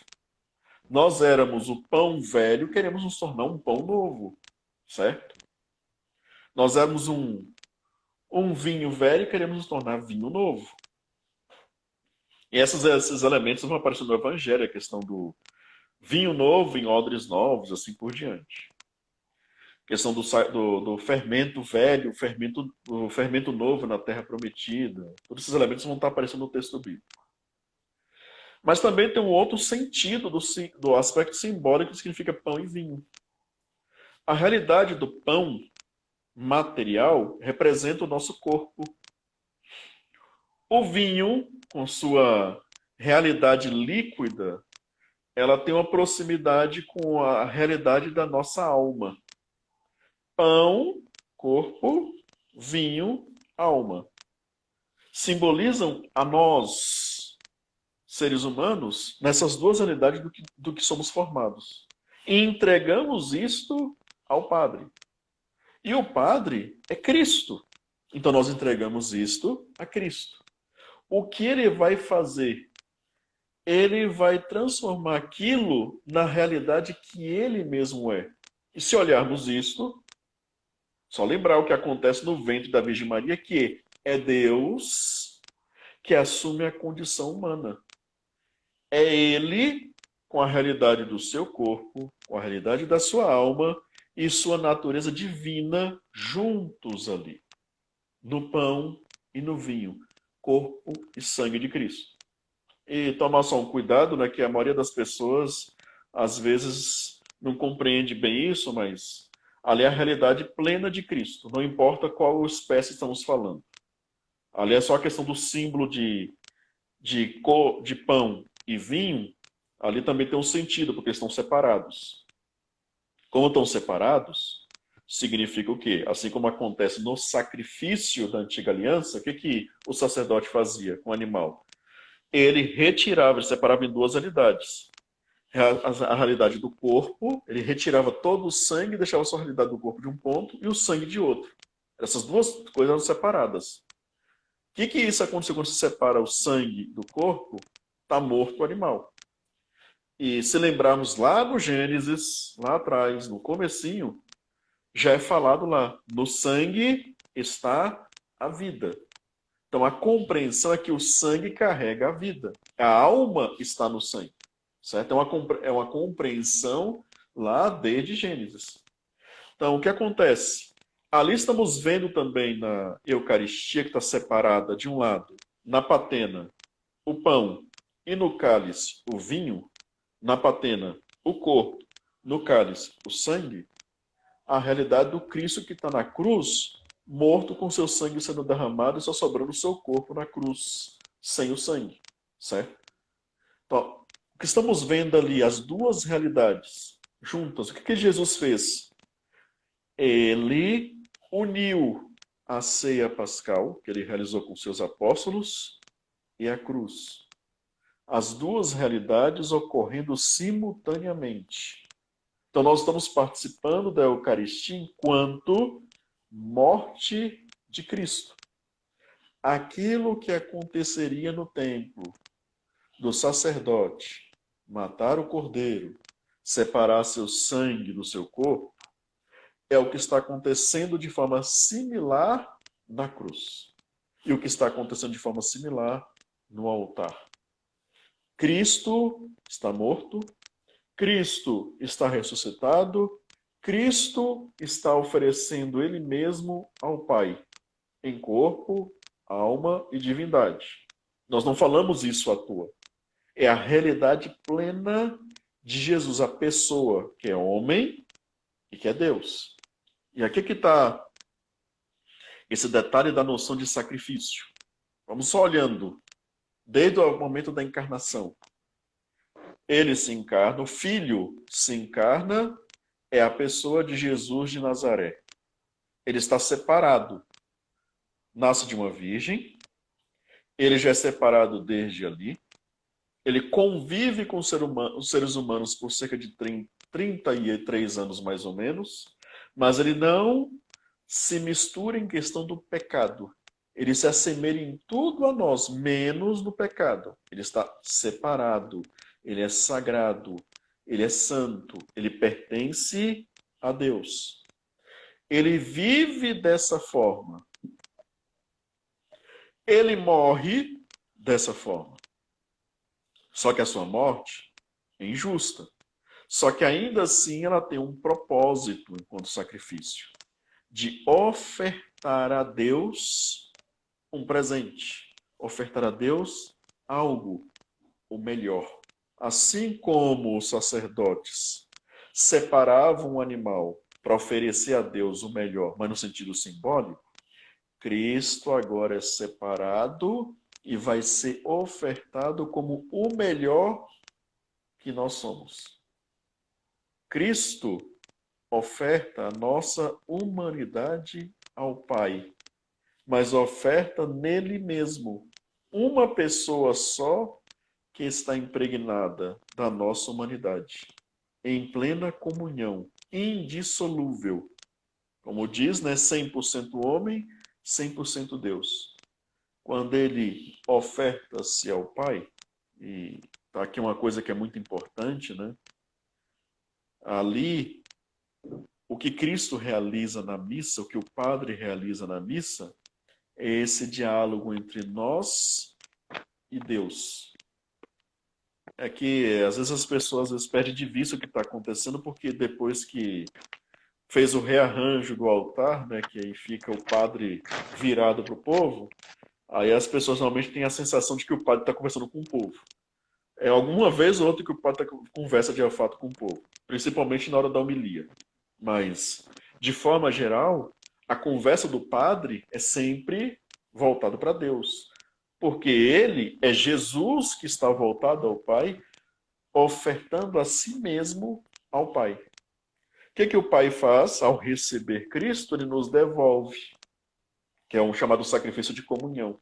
B: Nós éramos o pão velho, queremos nos tornar um pão novo. Certo? Nós éramos um vinho velho, queremos nos tornar vinho novo. E esses elementos vão aparecer no Evangelho, a questão do vinho novo em odres novos, assim por diante. A questão do fermento velho, o fermento novo na terra prometida. Todos esses elementos vão estar aparecendo no texto bíblico. Mas também tem um outro sentido do aspecto simbólico que significa pão e vinho. A realidade do pão material representa o nosso corpo. O vinho, com sua realidade líquida, ela tem uma proximidade com a realidade da nossa alma. Pão, corpo, vinho, alma. Simbolizam a nós, seres humanos, nessas duas realidades do que somos formados. E entregamos isto ao Padre. E o Padre é Cristo. Então nós entregamos isto a Cristo. O que ele vai fazer? Ele vai transformar aquilo na realidade que ele mesmo é. E se olharmos isto, só lembrar o que acontece no ventre da Virgem Maria, que é Deus que assume a condição humana. É Ele, com a realidade do seu corpo, com a realidade da sua alma e sua natureza divina juntos ali, no pão e no vinho, corpo e sangue de Cristo. E tomar só um cuidado, né, que a maioria das pessoas, às vezes, não compreende bem isso, mas ali é a realidade plena de Cristo, não importa qual espécie estamos falando. Ali é só a questão do símbolo de pão e vinho, ali também tem um sentido, porque estão separados. Como estão separados, significa o quê? Assim como acontece no sacrifício da antiga aliança, o que o sacerdote fazia com o animal? Ele retirava, ele separava em duas realidades. A realidade do corpo, ele retirava todo o sangue e deixava só a realidade do corpo de um ponto e o sangue de outro. Essas duas coisas eram separadas. O que isso aconteceu quando se separa o sangue do corpo? Está morto o animal. E se lembrarmos lá no Gênesis, lá atrás, no comecinho, já é falado lá, no sangue está a vida. Então a compreensão é que o sangue carrega a vida. A alma está no sangue. Certo? É uma compreensão lá desde Gênesis. Então o que acontece? Ali estamos vendo também na Eucaristia, que está separada de um lado, na patena, o pão e no cálice o vinho, na patena o corpo, no cálice o sangue, a realidade do Cristo que está na cruz, morto com seu sangue sendo derramado e só sobrando o seu corpo na cruz, sem o sangue, certo? Então, o que estamos vendo ali, as duas realidades juntas, o que Jesus fez? Ele uniu a ceia pascal, que ele realizou com seus apóstolos, e a cruz. As duas realidades ocorrendo simultaneamente. Então, nós estamos participando da Eucaristia enquanto morte de Cristo. Aquilo que aconteceria no templo do sacerdote, matar o cordeiro, separar seu sangue do seu corpo, é o que está acontecendo de forma similar na cruz. E o que está acontecendo de forma similar no altar. Cristo está morto, Cristo está ressuscitado, Cristo está oferecendo Ele mesmo ao Pai, em corpo, alma e divindade. Nós não falamos isso à toa. É a realidade plena de Jesus, a pessoa que é homem e que é Deus. E aqui que está esse detalhe da noção de sacrifício. Vamos só olhando, desde o momento da encarnação. Ele se encarna, o Filho se encarna, é a pessoa de Jesus de Nazaré. Ele está separado. Nasce de uma virgem, ele já é separado desde ali, ele convive com os seres humanos por cerca de 33 anos mais ou menos, mas ele não se mistura em questão do pecado. Ele se assemelha em tudo a nós, menos no pecado. Ele está separado, ele é sagrado, ele é santo, ele pertence a Deus. Ele vive dessa forma. Ele morre dessa forma. Só que a sua morte é injusta. Só que ainda assim ela tem um propósito enquanto sacrifício, de ofertar a Deus um presente, ofertar a Deus algo, o melhor. Assim como os sacerdotes separavam um animal para oferecer a Deus o melhor, mas no sentido simbólico, Cristo agora é separado e vai ser ofertado como o melhor que nós somos. Cristo oferta a nossa humanidade ao Pai, mas oferta nele mesmo uma pessoa só que está impregnada da nossa humanidade, em plena comunhão, indissolúvel. Como diz, né, 100% homem, 100% Deus. Quando ele oferta-se ao Pai, e tá aqui uma coisa que é muito importante, né? Ali O que Cristo realiza na missa, o que o Padre realiza na missa, é esse diálogo entre nós e Deus. É que às vezes as pessoas às vezes perdem de vista o que está acontecendo, porque depois que fez o rearranjo do altar, né, que aí fica o padre virado para o povo, aí as pessoas normalmente têm a sensação de que o padre está conversando com o povo. É alguma vez ou outra que o padre conversa de fato com o povo, principalmente na hora da homilia. Mas, de forma geral, a conversa do padre é sempre voltada para Deus. Porque ele é Jesus que está voltado ao Pai, ofertando a si mesmo ao Pai. O que o Pai faz ao receber Cristo? Ele nos devolve, que é um chamado sacrifício de comunhão.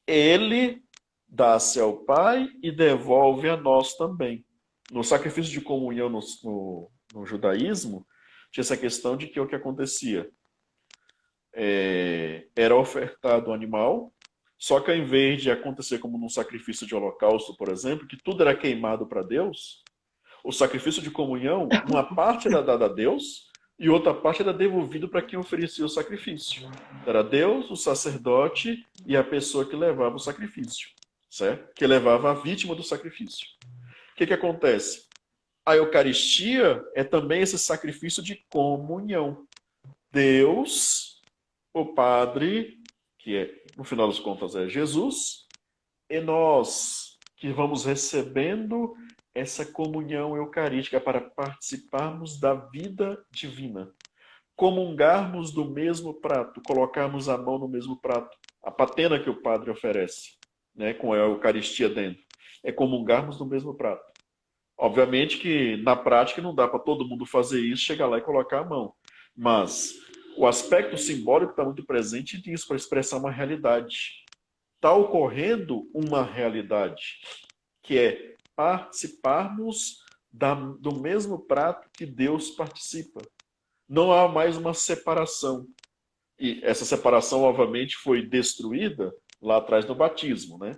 B: Ele dá-se ao Pai e devolve a nós também. No sacrifício de comunhão no judaísmo, tinha essa questão de que o que acontecia era ofertado o animal, só que ao invés de acontecer como num sacrifício de holocausto, por exemplo, que tudo era queimado para Deus, o sacrifício de comunhão, uma parte era dada a Deus e outra parte era devolvida para quem oferecia o sacrifício. Era Deus, o sacerdote e a pessoa que levava o sacrifício, certo? Que levava a vítima do sacrifício. O que acontece? A Eucaristia é também esse sacrifício de comunhão. Deus, o Padre, que no final das contas é Jesus, e nós que vamos recebendo essa comunhão eucarística para participarmos da vida divina. Comungarmos do mesmo prato, colocarmos a mão no mesmo prato. A patena que o padre oferece, né, com a Eucaristia dentro, é comungarmos do mesmo prato. Obviamente que na prática não dá para todo mundo fazer isso, chegar lá e colocar a mão. Mas o aspecto simbólico está muito presente nisso, para expressar uma realidade. Está ocorrendo uma realidade, que é participarmos do mesmo prato que Deus participa. Não há mais uma separação. E essa separação, obviamente, foi destruída lá atrás no batismo, né?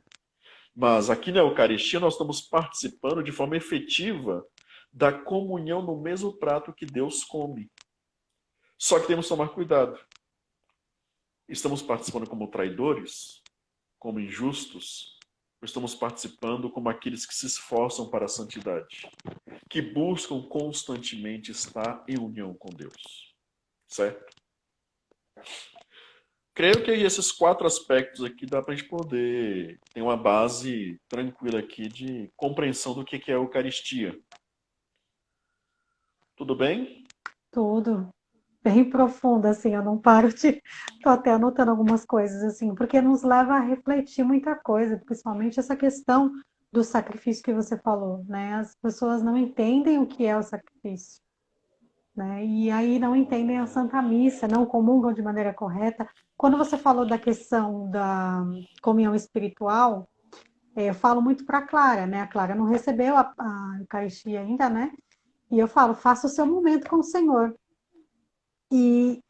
B: Mas aqui na Eucaristia nós estamos participando de forma efetiva da comunhão no mesmo prato que Deus come. Só que temos que tomar cuidado. Estamos participando como traidores, como injustos, ou estamos participando como aqueles que se esforçam para a santidade, que buscam constantemente estar em união com Deus. Certo? Creio que esses 4 aspectos aqui dá para a gente poder ter uma base tranquila aqui de compreensão do que é a Eucaristia. Tudo bem?
A: Tudo bem profundo, assim, eu não paro de... Tô até anotando algumas coisas, assim, porque nos leva a refletir muita coisa, principalmente essa questão do sacrifício que você falou, né? As pessoas não entendem o que é o sacrifício, né? E aí não entendem a Santa Missa, não comungam de maneira correta. Quando você falou da questão da comunhão espiritual, eu falo muito para a Clara, né? A Clara não recebeu a Eucaristia ainda, né? E eu falo, faça o seu momento com o Senhor. E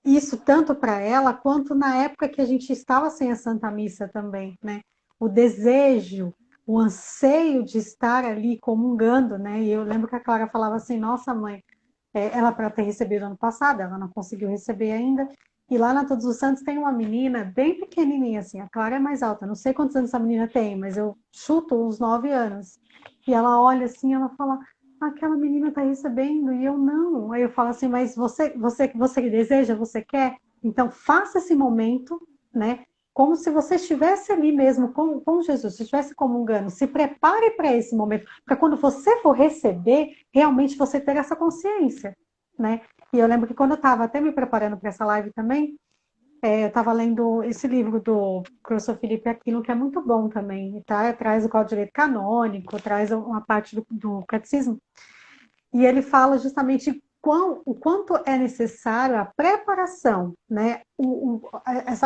A: isso tanto para ela, quanto na época que a gente estava sem a Santa Missa também, né? O desejo, o anseio de estar ali comungando, né? E eu lembro que a Clara falava assim, nossa mãe, ela para ter recebido ano passado, ela não conseguiu receber ainda. E lá na Todos os Santos tem uma menina bem pequenininha, assim, a Clara é mais alta, não sei quantos anos essa menina tem, mas eu chuto uns 9 anos. E ela olha assim, ela fala, aquela menina está recebendo e eu não. Aí eu falo assim, mas você deseja, você quer? Então faça esse momento, né? Como se você estivesse ali mesmo com Jesus, se estivesse comungando, se prepare para esse momento, para quando você for receber, realmente você ter essa consciência, né? E eu lembro que quando eu estava até me preparando para essa live também, eu estava lendo esse livro do professor Felipe Aquino, que é muito bom também, tá? Traz o Código de Direito Canônico, traz uma parte do catecismo, e ele fala justamente o quanto é necessário a preparação, né?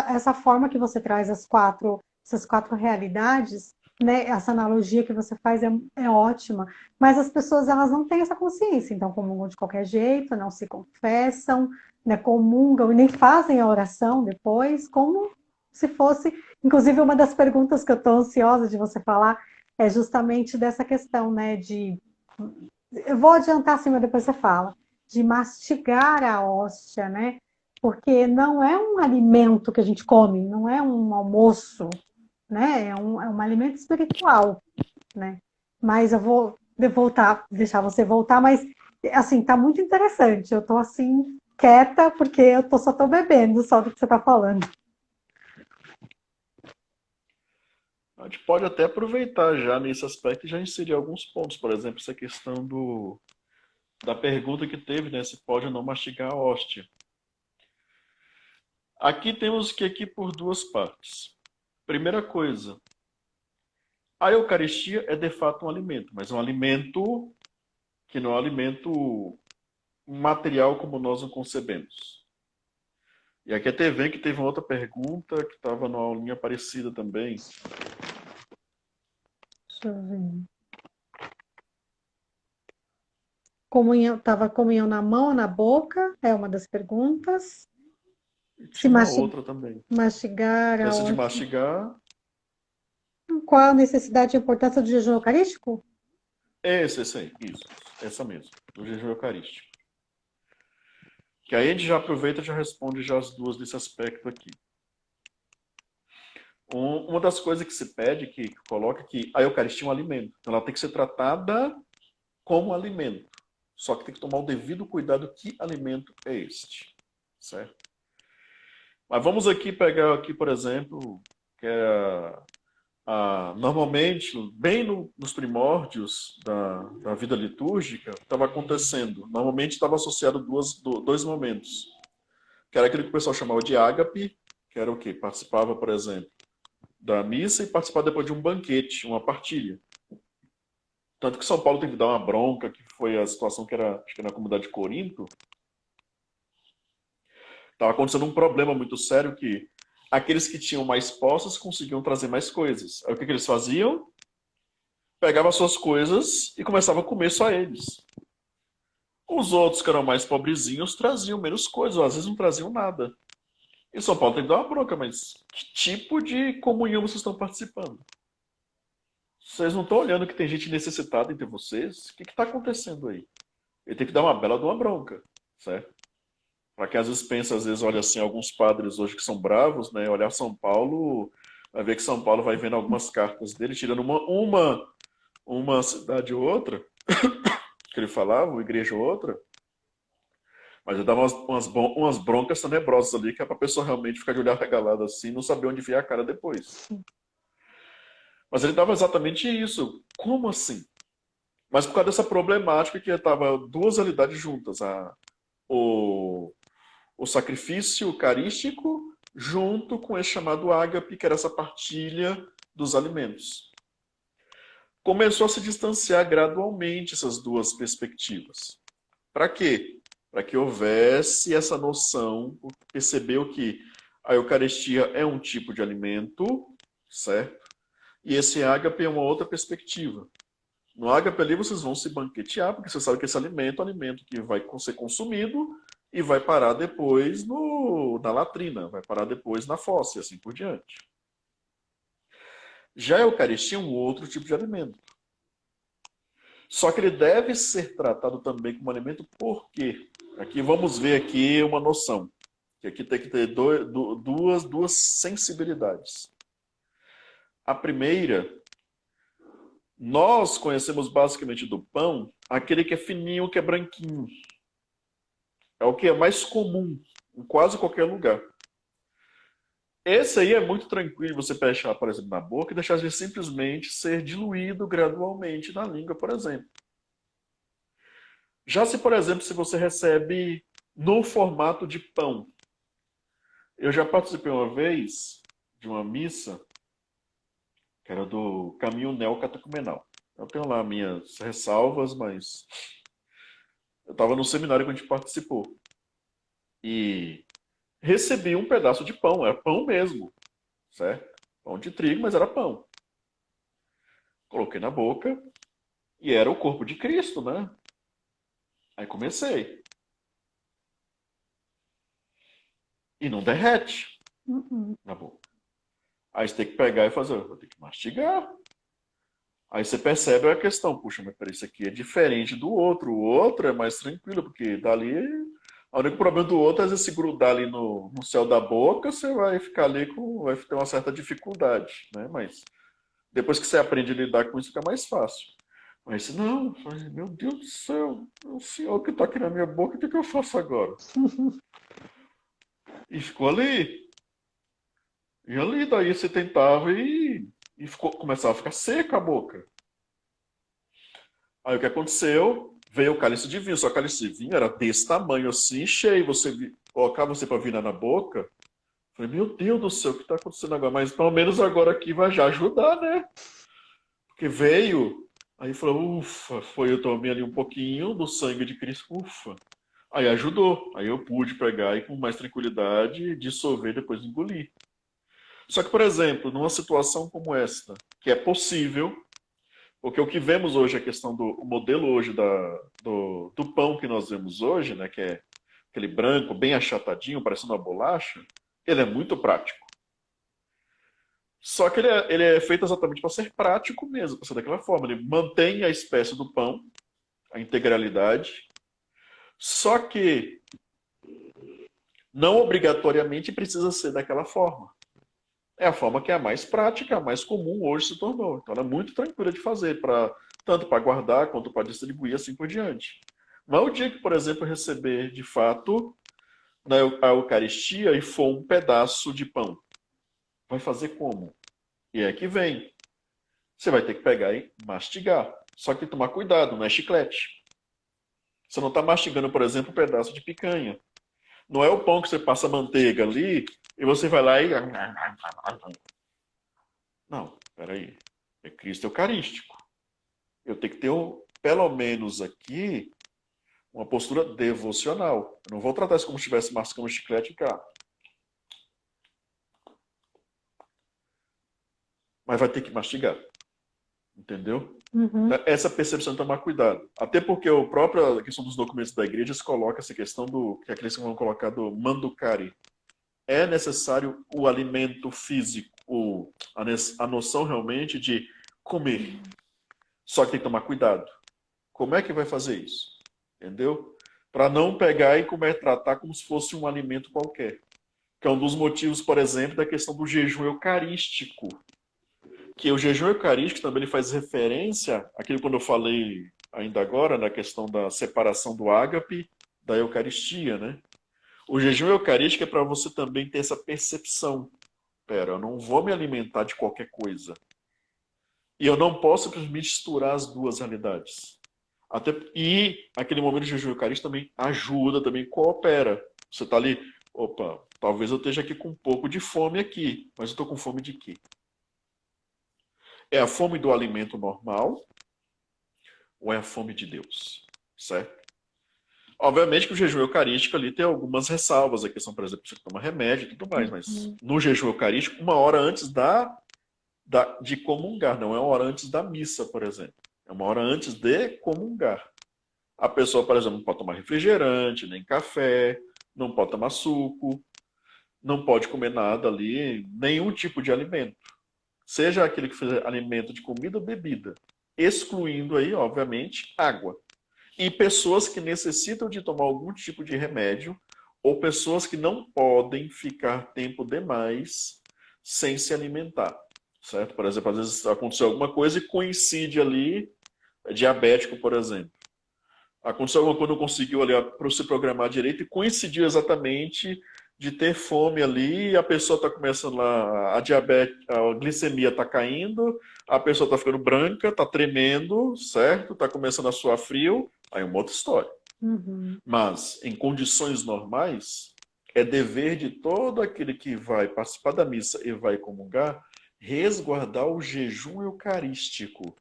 A: Essa forma que você traz essas quatro realidades, né? Essa analogia que você faz é ótima, mas as pessoas elas não têm essa consciência, então comungam de qualquer jeito, não se confessam, né? Comungam e nem fazem a oração depois, como se fosse. Inclusive, uma das perguntas que eu estou ansiosa de você falar é justamente dessa questão, né? Eu vou adiantar assim, mas depois você fala. de mastigar a hóstia, né? Porque não é um alimento que a gente come, não é um almoço, né? É um alimento espiritual, né? Mas eu vou voltar, deixar você voltar, mas assim, tá muito interessante. Eu tô assim, quieta, porque só tô bebendo só do que você tá falando.
B: A gente pode até aproveitar já nesse aspecto e já inserir alguns pontos. Por exemplo, essa questão da pergunta que teve, né? Se pode ou não mastigar a hóstia. Aqui temos que aqui por duas partes. Primeira coisa, a Eucaristia é de fato um alimento, mas é um alimento que não é um alimento material como nós o concebemos. E aqui até vem que teve uma outra pergunta que estava numa aulinha parecida também.
A: Deixa eu ver. Comunhão, tava comunhão na mão, na boca, é uma das perguntas.
B: E
A: Se
B: tinha uma outra também.
A: mastigar a
B: Essa de
A: hóstia.
B: mastigar,
A: Qual a necessidade e importância do jejum eucarístico?
B: esse aí, isso. Essa mesmo, do jejum eucarístico. Que aí a gente já aproveita e já responde já as duas nesse aspecto aqui. Uma das coisas que se pede, que coloca que a Eucaristia é um alimento. Então ela tem que ser tratada como alimento. Só que tem que tomar o devido cuidado que alimento é este. Certo? Mas vamos aqui pegar aqui, por exemplo, que é normalmente, bem nos primórdios da vida litúrgica, estava acontecendo. Normalmente estava associado dois momentos. Que era aquele que o pessoal chamava de ágape, que era o quê? Participava, por exemplo, da missa e participava depois de um banquete, uma partilha. Tanto que São Paulo teve que dar uma bronca, que foi a situação que era, acho que na comunidade de Corinto. Estava acontecendo um problema muito sério que aqueles que tinham mais posses conseguiam trazer mais coisas. Aí o que eles faziam? Pegavam suas coisas e começavam a comer só eles. Os outros, que eram mais pobrezinhos, traziam menos coisas, ou às vezes não traziam nada. E São Paulo tem que dar uma bronca, mas que tipo de comunhão vocês estão participando? Vocês não estão olhando que tem gente necessitada entre vocês? O que está acontecendo aí? Ele tem que dar uma bela de uma bronca, certo? Para que às vezes pensa, às vezes olha assim, alguns padres hoje que são bravos, né? Olhar São Paulo, vai ver que São Paulo vai vendo algumas cartas dele, tirando uma cidade ou outra, que ele falava, uma igreja ou outra, mas ele dava umas broncas tenebrosas ali, que é para a pessoa realmente ficar de olhar regalado assim, não saber onde vier a cara depois. Mas ele dava exatamente isso. Como assim? Mas por causa dessa problemática que estava duas realidades juntas, o, o sacrifício eucarístico junto com esse chamado ágape, que era essa partilha dos alimentos. Começou a se distanciar gradualmente essas duas perspectivas. Para quê? Para que houvesse essa noção, percebeu que a Eucaristia é um tipo de alimento, certo? E esse ágape é uma outra perspectiva. No ágape ali vocês vão se banquetear, porque você sabe que esse alimento é um alimento que vai ser consumido e vai parar depois na latrina, vai parar depois na fossa e assim por diante. Já a Eucaristia é um outro tipo de alimento. Só que ele deve ser tratado também como alimento por quê? Aqui vamos ver aqui uma noção. Que aqui tem que ter duas sensibilidades. A primeira, nós conhecemos basicamente do pão aquele que é fininho, que é branquinho. É o que é mais comum em quase qualquer lugar. Esse aí é muito tranquilo você fechar, por exemplo, na boca e deixar ele simplesmente ser diluído gradualmente na língua, por exemplo. Já se, por exemplo, se você recebe no formato de pão. Eu já participei uma vez de uma missa que era do Caminho Neocatecumenal. Eu tenho lá minhas ressalvas, mas eu estava no seminário que a gente participou. E recebi um pedaço de pão, era pão mesmo, certo? Pão de trigo, mas era pão. Coloquei na boca e era o corpo de Cristo, né? Aí comecei. E não derrete
A: Uh-uh.
B: na boca. Aí você tem que pegar e fazer, vou ter que mastigar. Aí você percebe a questão, puxa, mas peraí, isso aqui é diferente do outro. O outro é mais tranquilo, porque dali. O único problema do outro é se grudar ali no céu da boca, você vai ficar ali com. Vai ter uma certa dificuldade, né? Mas depois que você aprende a lidar com isso, fica mais fácil. Mas não, meu Deus do céu, é o senhor que está aqui na minha boca, o que, que eu faço agora? E ficou ali. E ali, daí você tentava e começava a ficar seca a boca. Aí o que aconteceu? Veio o cálice de vinho, só que o cálice de vinho era desse tamanho assim, cheio. Você colocava você para virar na boca. Falei, meu Deus do céu, o que está acontecendo agora? Mas pelo menos agora aqui vai já ajudar, né? Porque veio, aí falou, ufa, foi, eu tomei ali um pouquinho do sangue de Cristo, ufa. Aí ajudou, aí eu pude pegar e com mais tranquilidade dissolver depois engolir. Só que, por exemplo, numa situação como esta, que é possível, porque o que vemos hoje, a questão do o modelo hoje do pão que nós vemos hoje, né, que é aquele branco, bem achatadinho, parecendo uma bolacha, ele é muito prático. Só que ele é feito exatamente para ser prático mesmo, para ser daquela forma. Ele mantém a espécie do pão, a integralidade, só que não obrigatoriamente precisa ser daquela forma. É a forma que é a mais prática, a mais comum hoje se tornou. Então ela é muito tranquila de fazer, tanto para guardar quanto para distribuir, assim por diante. Mas o dia que, por exemplo, eu receber de fato a Eucaristia e for um pedaço de pão, vai fazer como? E é que vem. Você vai ter que pegar e mastigar. Só que tomar cuidado, não é chiclete. Você não está mastigando, por exemplo, um pedaço de picanha. Não é o pão que você passa manteiga ali e você vai lá e. Não, peraí. É Cristo Eucarístico. Eu tenho que ter, pelo menos aqui, uma postura devocional. Eu não vou tratar isso como se estivesse mascando um chiclete cá. Mas vai ter que mastigar. Entendeu?
A: Uhum.
B: Essa percepção de tomar cuidado. Até porque a própria questão dos documentos da igreja coloca essa questão do que aqueles que vão colocar do manducari. É necessário o alimento físico, a noção realmente de comer. Só que tem que tomar cuidado. Como é que vai fazer isso? Entendeu? Para não pegar e tratar como se fosse um alimento qualquer. Que é um dos motivos, por exemplo, da questão do jejum eucarístico. Que o jejum eucarístico também ele faz referência àquilo quando eu falei ainda agora, na questão da separação do ágape da Eucaristia, né? O jejum eucarístico é para você também ter essa percepção. Pera, eu não vou me alimentar de qualquer coisa. E eu não posso misturar as duas realidades. E aquele momento de jejum eucarístico também ajuda, também coopera. Você está ali, opa, talvez eu esteja aqui com um pouco de fome aqui, mas eu estou com fome de quê? É a fome do alimento normal ou é a fome de Deus? Certo? Obviamente que o jejum eucarístico ali tem algumas ressalvas, a questão, por exemplo, você toma remédio e tudo mais, mas
A: Uhum.
B: no jejum eucarístico, uma hora antes de comungar, não é uma hora antes da missa, por exemplo. É uma hora antes de comungar. A pessoa, por exemplo, não pode tomar refrigerante, nem café, não pode tomar suco, não pode comer nada ali, nenhum tipo de alimento. Seja aquele que for alimento de comida ou bebida, excluindo aí, obviamente, água. E pessoas que necessitam de tomar algum tipo de remédio ou pessoas que não podem ficar tempo demais sem se alimentar, certo? Por exemplo, às vezes aconteceu alguma coisa e coincide ali, diabético, por exemplo. Aconteceu alguma coisa, não conseguiu ali para se programar direito e coincidiu exatamente de ter fome ali, e a pessoa está começando lá, a diabetes, a glicemia está caindo, a pessoa está ficando branca, está tremendo, certo? Está começando a suar frio, aí é uma outra história.
A: Uhum.
B: Mas, em condições normais, é dever de todo aquele que vai participar da missa e vai comungar resguardar o jejum eucarístico.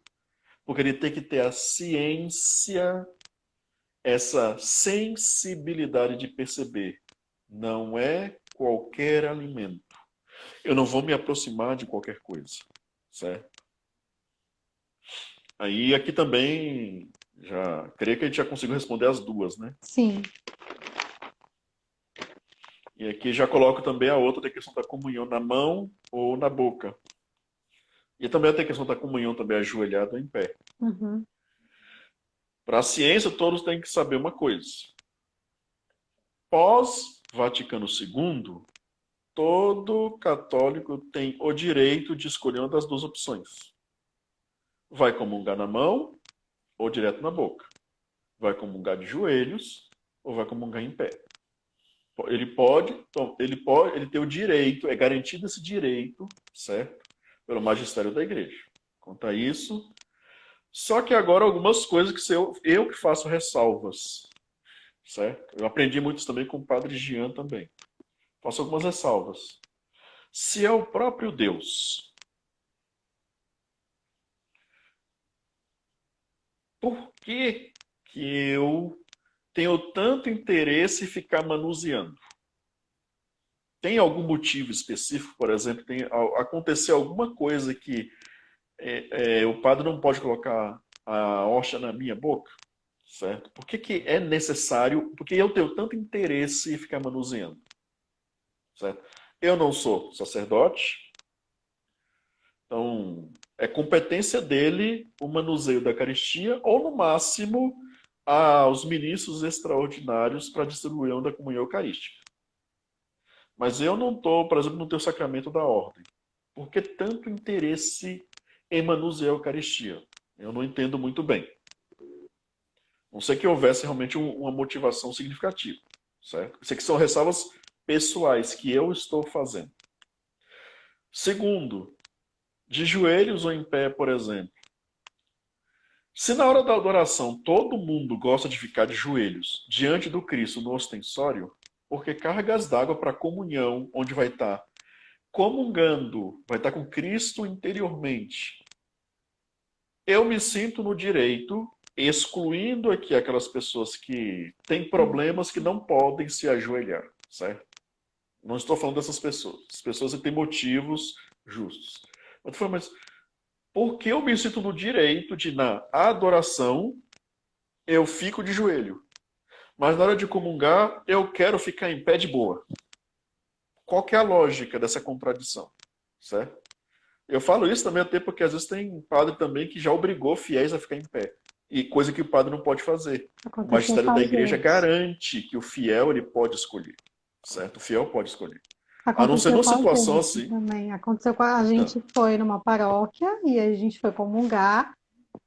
B: Porque ele tem que ter a ciência, essa sensibilidade de perceber. Não é qualquer alimento. Eu não vou me aproximar de qualquer coisa, certo? Aí aqui também já creio que a gente já conseguiu responder as duas, né?
A: Sim.
B: E aqui já coloco também a outra da questão da comunhão na mão ou na boca. E também tem a questão da comunhão também ajoelhado ou em pé.
A: Uhum.
B: Para a ciência, todos têm que saber uma coisa. Pós-Vaticano II, todo católico tem o direito de escolher uma das duas opções. Vai comungar na mão ou direto na boca. Vai comungar de joelhos ou vai comungar em pé. Ele tem o direito, é garantido esse direito, certo? Pelo magistério da igreja. Quanto a isso, só que agora algumas coisas que eu que faço ressalvas, certo? Eu aprendi muito isso também com o padre Jean também. Faço algumas ressalvas. Se é o próprio Deus, por que que eu tenho tanto interesse em ficar manuseando? Tem algum motivo específico, por exemplo, aconteceu alguma coisa que o padre não pode colocar a hóstia na minha boca, certo? Por que que é necessário? Porque eu tenho tanto interesse em ficar manuseando, certo? Eu não sou sacerdote, então é competência dele o manuseio da Eucaristia ou no máximo aos ministros extraordinários para a distribuição da comunhão eucarística. Mas eu não estou, por exemplo, no teu sacramento da ordem. Por que tanto interesse em manusear a Eucaristia? Eu não entendo muito bem. Não sei que houvesse realmente uma motivação significativa, certo? Isso aqui são ressalvas pessoais que eu estou fazendo. Segundo, de joelhos ou em pé, por exemplo. Se na hora da adoração todo mundo gosta de ficar de joelhos diante do Cristo no ostensório, porque cargas d'água para comunhão, onde vai estar comungando, vai estar com Cristo interiormente. Eu me sinto no direito, excluindo aqui aquelas pessoas que têm problemas que não podem se ajoelhar, certo? Não estou falando dessas pessoas. As pessoas têm motivos justos. Mas por que eu me sinto no direito de, na adoração, eu fico de joelho? Mas na hora de comungar, eu quero ficar em pé de boa. Qual que é a lógica dessa contradição? Certo? Eu falo isso também até porque às vezes tem padre também que já obrigou fiéis a ficar em pé. E coisa que o padre não pode fazer. O
A: Aconteceu com
B: magistério da
A: a
B: igreja
A: gente.
B: garante que o fiel ele pode escolher. Certo? O fiel pode escolher. A não ser
A: Aconteceu
B: numa
A: com a
B: situação
A: gente
B: assim.
A: também. Aconteceu com a
B: Então,
A: gente foi numa paróquia e aí a gente foi comungar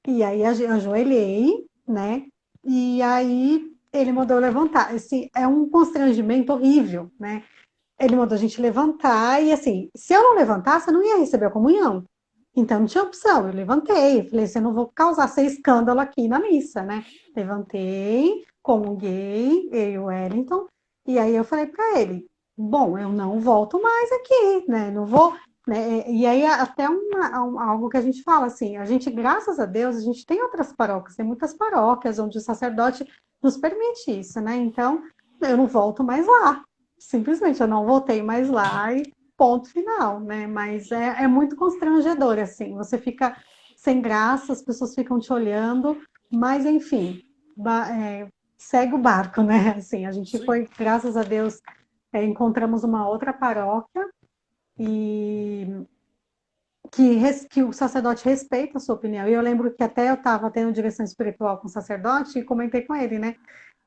A: e aí eu ajoelhei, né? E aí ele mandou eu levantar. Assim, é um constrangimento horrível, né? Ele mandou a gente levantar e assim, se eu não levantasse, eu não ia receber a comunhão. Então não tinha opção, eu levantei, eu falei assim, eu não vou causar ser escândalo aqui na missa, né? Levantei, comunguei, eu e o Wellington, e aí eu falei para ele, bom, eu não volto mais aqui, né? Não vou, né? E aí até algo que a gente fala assim, a gente, graças a Deus, a gente tem outras paróquias, tem muitas paróquias onde o sacerdote nos permite isso, né? Então, eu não volto mais lá. Simplesmente eu não voltei mais lá e ponto final, né? Mas é muito constrangedor, assim. Você fica sem graça, as pessoas ficam te olhando, mas enfim, segue o barco, né? Assim, a gente
B: sim.
A: foi, graças a Deus, encontramos uma outra paróquia e que o sacerdote respeita a sua opinião. E eu lembro que até eu estava tendo direção espiritual com o sacerdote e comentei com ele, né?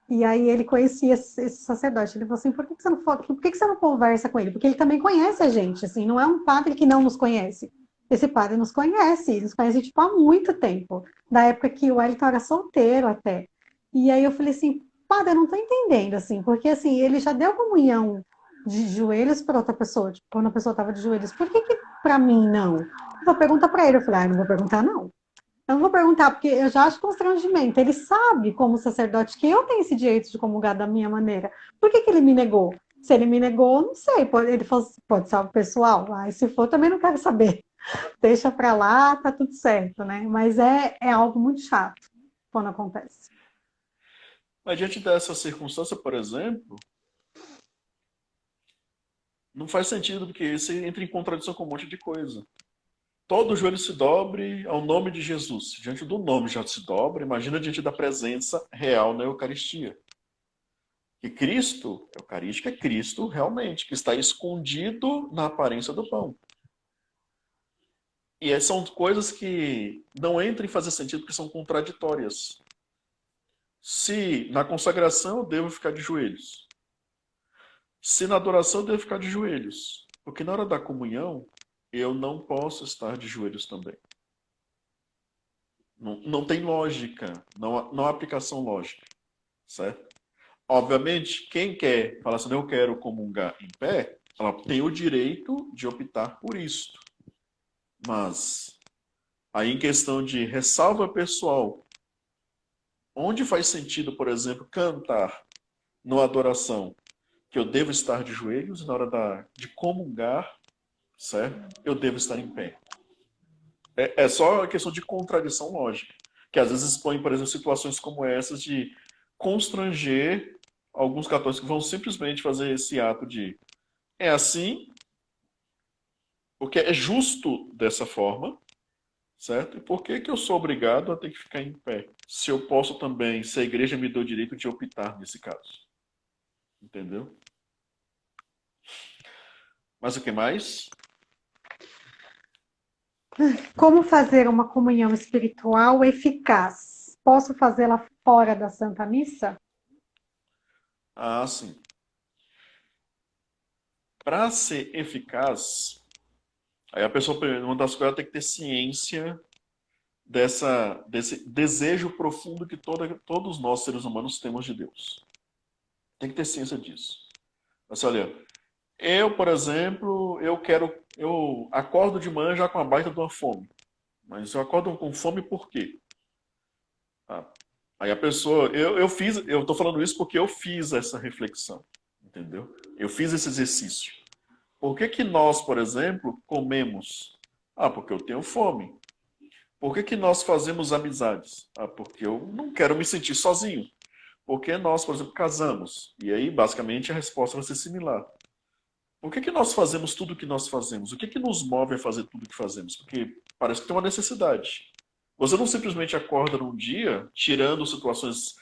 A: E aí ele conhecia esse sacerdote. Ele falou assim, por que você não conversa com ele? Porque ele também conhece a gente, assim, não é um padre que não nos conhece. Esse padre nos conhece tipo há muito tempo, da época que o Wellington era solteiro até. E aí eu falei assim, padre, eu não tô entendendo, assim, porque assim, ele já deu comunhão de joelhos para outra pessoa, tipo, quando a pessoa estava de joelhos, por que que para mim não? Então pergunta para ele, eu falei, não vou perguntar não. Eu não vou perguntar, porque eu já acho constrangimento. Ele sabe, como sacerdote, que eu tenho esse direito de comungar da minha maneira. Por que que ele me negou? Se ele me negou, não sei. Ele falou, pode ser algo pessoal. Aí, se for, também não quero saber. Deixa pra lá, tá tudo certo, né? Mas é algo muito chato quando acontece.
B: Mas diante dessa circunstância, por exemplo, não faz sentido porque você entra em contradição com um monte de coisa. Todo joelho se dobre ao nome de Jesus. Diante do nome já se dobra, imagina diante da presença real na Eucaristia. Que Cristo, Eucarística é Cristo realmente, que está escondido na aparência do pão. E são coisas que não entram em fazer sentido porque são contraditórias. Se na consagração eu devo ficar de joelhos, se na adoração eu devo ficar de joelhos, porque na hora da comunhão eu não posso estar de joelhos também. Não, não tem lógica, não há aplicação lógica, certo? Obviamente, quem quer falar assim, eu quero comungar em pé, ela tem o direito de optar por isso. Mas aí em questão de ressalva pessoal, onde faz sentido, por exemplo, cantar numa adoração que eu devo estar de joelhos e na hora de comungar, certo? Eu devo estar em pé. É só uma questão de contradição lógica, que às vezes expõe, por exemplo, situações como essas de constranger alguns católicos que vão simplesmente fazer esse ato de é assim, porque é justo dessa forma, certo? E por que que eu sou obrigado a ter que ficar em pé? Se eu posso também, se a igreja me deu o direito de optar nesse caso. Entendeu? Mas o que mais?
A: Como fazer uma comunhão espiritual eficaz? Posso fazê-la fora da Santa Missa?
B: Ah, sim. Para ser eficaz, aí a pessoa, uma das coisas, ela tem que ter ciência desse desejo profundo que todos nós, seres humanos, temos de Deus. Tem que ter ciência disso. Mas olha, eu, por exemplo, eu acordo de manhã já com a baita de uma fome. Mas eu acordo com fome por quê? Ah, aí a pessoa, eu tô falando isso porque eu fiz essa reflexão, entendeu? Eu fiz esse exercício. Por que que nós, por exemplo, comemos? Ah, porque eu tenho fome. Por que que nós fazemos amizades? Ah, porque eu não quero me sentir sozinho. Porque nós, por exemplo, casamos. E aí, basicamente, a resposta vai ser similar. Por que que nós fazemos tudo o que nós fazemos? O que que nos move a fazer tudo o que fazemos? Porque parece que tem uma necessidade. Você não simplesmente acorda num dia, tirando situações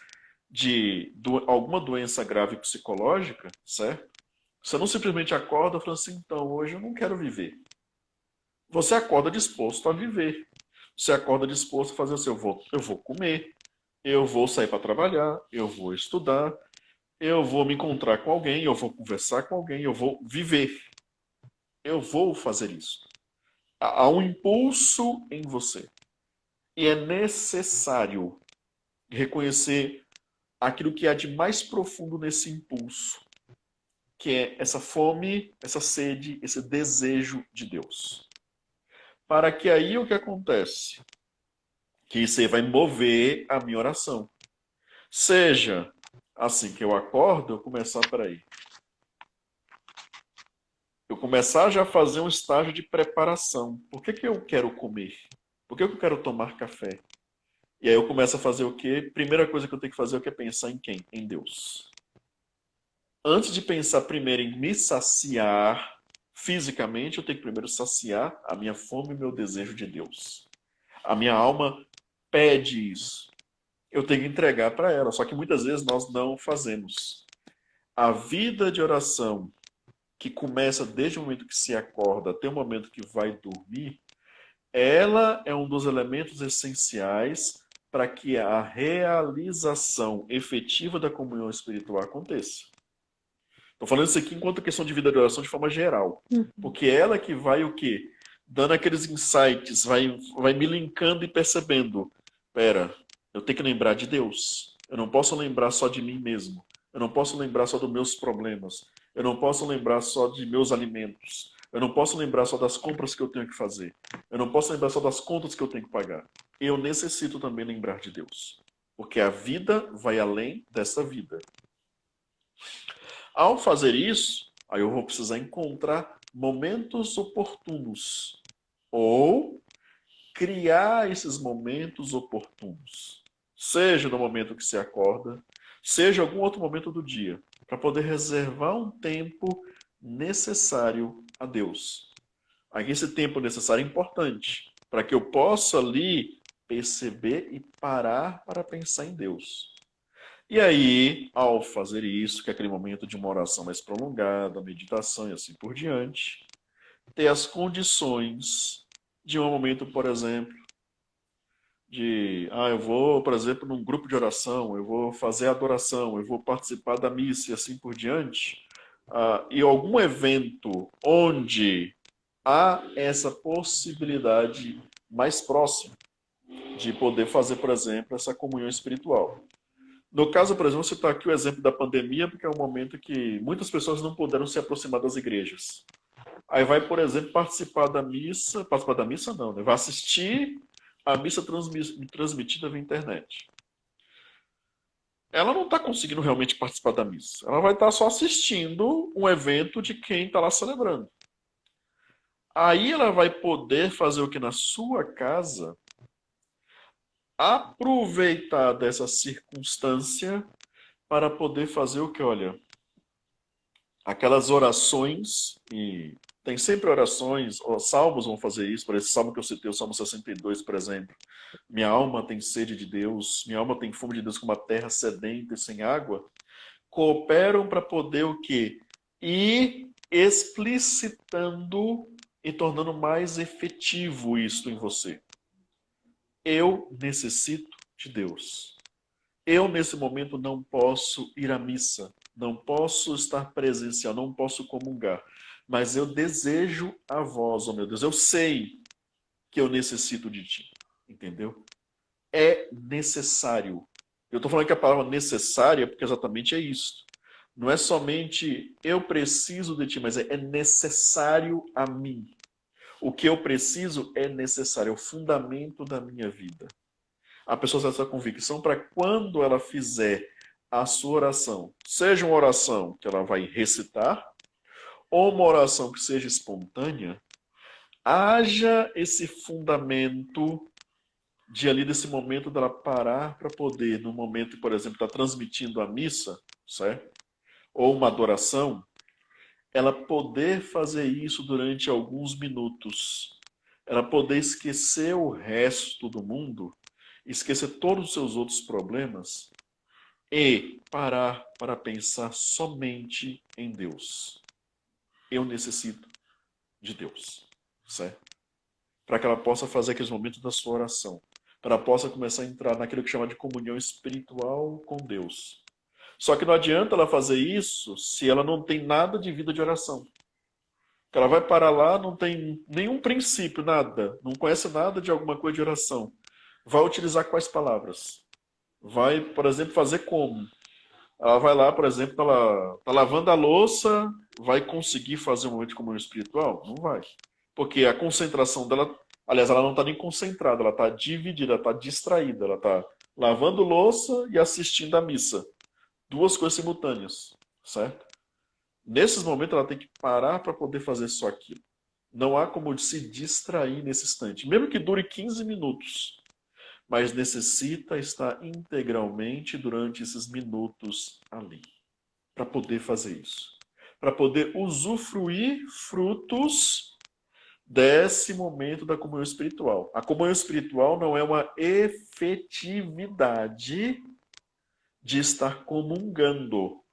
B: de alguma doença grave psicológica, certo? Você não simplesmente acorda falando assim, então, hoje eu não quero viver. Você acorda disposto a viver. Você acorda disposto a fazer assim, eu vou comer, eu vou sair para trabalhar, eu vou estudar, eu vou me encontrar com alguém, eu vou conversar com alguém, eu vou viver. Eu vou fazer isso. Há um impulso em você. E é necessário reconhecer aquilo que há de mais profundo nesse impulso, que é essa fome, essa sede, esse desejo de Deus. Para que aí o que acontece? Que você vai mover a minha oração. Seja assim que eu acordo, eu começar, peraí. Eu começar já a fazer um estágio de preparação. Por que que eu quero comer? Por que que eu quero tomar café? E aí eu começo a fazer o quê? Primeira coisa que eu tenho que fazer é o que é pensar em quem? Em Deus. Antes de pensar primeiro em me saciar fisicamente, eu tenho que primeiro saciar a minha fome e meu desejo de Deus. A minha alma pede isso. Eu tenho que entregar para ela, só que muitas vezes nós não fazemos. A vida de oração, que começa desde o momento que se acorda até o momento que vai dormir, ela é um dos elementos essenciais para que a realização efetiva da comunhão espiritual aconteça. Estou falando isso aqui enquanto questão de vida de oração de forma geral. Porque ela que vai o quê? Dando aqueles insights, vai me linkando e percebendo. Pera, eu tenho que lembrar de Deus. Eu não posso lembrar só de mim mesmo. Eu não posso lembrar só dos meus problemas. Eu não posso lembrar só de meus alimentos. Eu não posso lembrar só das compras que eu tenho que fazer. Eu não posso lembrar só das contas que eu tenho que pagar. Eu necessito também lembrar de Deus. Porque a vida vai além dessa vida. Ao fazer isso, aí eu vou precisar encontrar momentos oportunos ou criar esses momentos oportunos. Seja no momento que você acorda, seja algum outro momento do dia, para poder reservar um tempo necessário a Deus. Aqui esse tempo necessário é importante, para que eu possa ali perceber e parar para pensar em Deus. E aí, ao fazer isso, que é aquele momento de uma oração mais prolongada, meditação e assim por diante, ter as condições de um momento, por exemplo, eu vou, por exemplo, num grupo de oração, eu vou fazer adoração, eu vou participar da missa e assim por diante, e algum evento onde há essa possibilidade mais próxima de poder fazer, por exemplo, essa comunhão espiritual. No caso, por exemplo, você está aqui o exemplo da pandemia, porque é um momento que muitas pessoas não puderam se aproximar das igrejas. Aí vai, por exemplo, participar da missa não, né? Vai assistir a missa transmitida via internet. Ela não está conseguindo realmente participar da missa. Ela vai estar só assistindo um evento de quem está lá celebrando. Aí ela vai poder fazer o que na sua casa? Aproveitar dessa circunstância para poder fazer o que? Olha, aquelas orações, e tem sempre orações, os salmos vão fazer isso, por esse salmo que eu citei, o Salmo 62, por exemplo. Minha alma tem sede de Deus, minha alma tem fome de Deus como a terra sedenta e sem água. Cooperam para poder o quê? Ir explicitando e tornando mais efetivo isso em você. Eu necessito de Deus. Eu, nesse momento, não posso ir à missa, não posso estar presencial, não posso comungar, mas eu desejo a vós, ó meu Deus. Eu sei que eu necessito de ti, entendeu? É necessário. Eu estou falando que a palavra necessária porque exatamente é isso. Não é somente eu preciso de ti, mas é necessário a mim. O que eu preciso é necessário, é o fundamento da minha vida. A pessoa tem essa convicção para quando ela fizer a sua oração, seja uma oração que ela vai recitar, ou uma oração que seja espontânea, haja esse fundamento de ali desse momento dela parar para poder, no momento, por exemplo, estar transmitindo a missa, certo? Ou uma adoração, ela poder fazer isso durante alguns minutos. Ela poder esquecer o resto do mundo, esquecer todos os seus outros problemas e parar para pensar somente em Deus. Eu necessito de Deus, certo? Para que ela possa fazer aqueles momentos da sua oração. Para ela possa começar a entrar naquilo que chama de comunhão espiritual com Deus. Só que não adianta ela fazer isso se ela não tem nada de vida de oração. Porque ela vai parar lá, não tem nenhum princípio, nada. Não conhece nada de alguma coisa de oração. Vai utilizar quais palavras? Vai, por exemplo, fazer como? Ela vai lá, por exemplo, tá lavando a louça, vai conseguir fazer um momento de comunhão espiritual? Não vai. Porque a concentração dela, aliás, ela não está nem concentrada, ela está dividida, ela está distraída, ela está lavando louça e assistindo a missa. Duas coisas simultâneas, certo? Nesses momentos ela tem que parar para poder fazer só aquilo. Não há como se distrair nesse instante, mesmo que dure 15 minutos. Mas necessita estar integralmente durante esses minutos ali, para poder fazer isso. Para poder usufruir frutos desse momento da comunhão espiritual. A comunhão espiritual não é uma efetividade de estar comungando,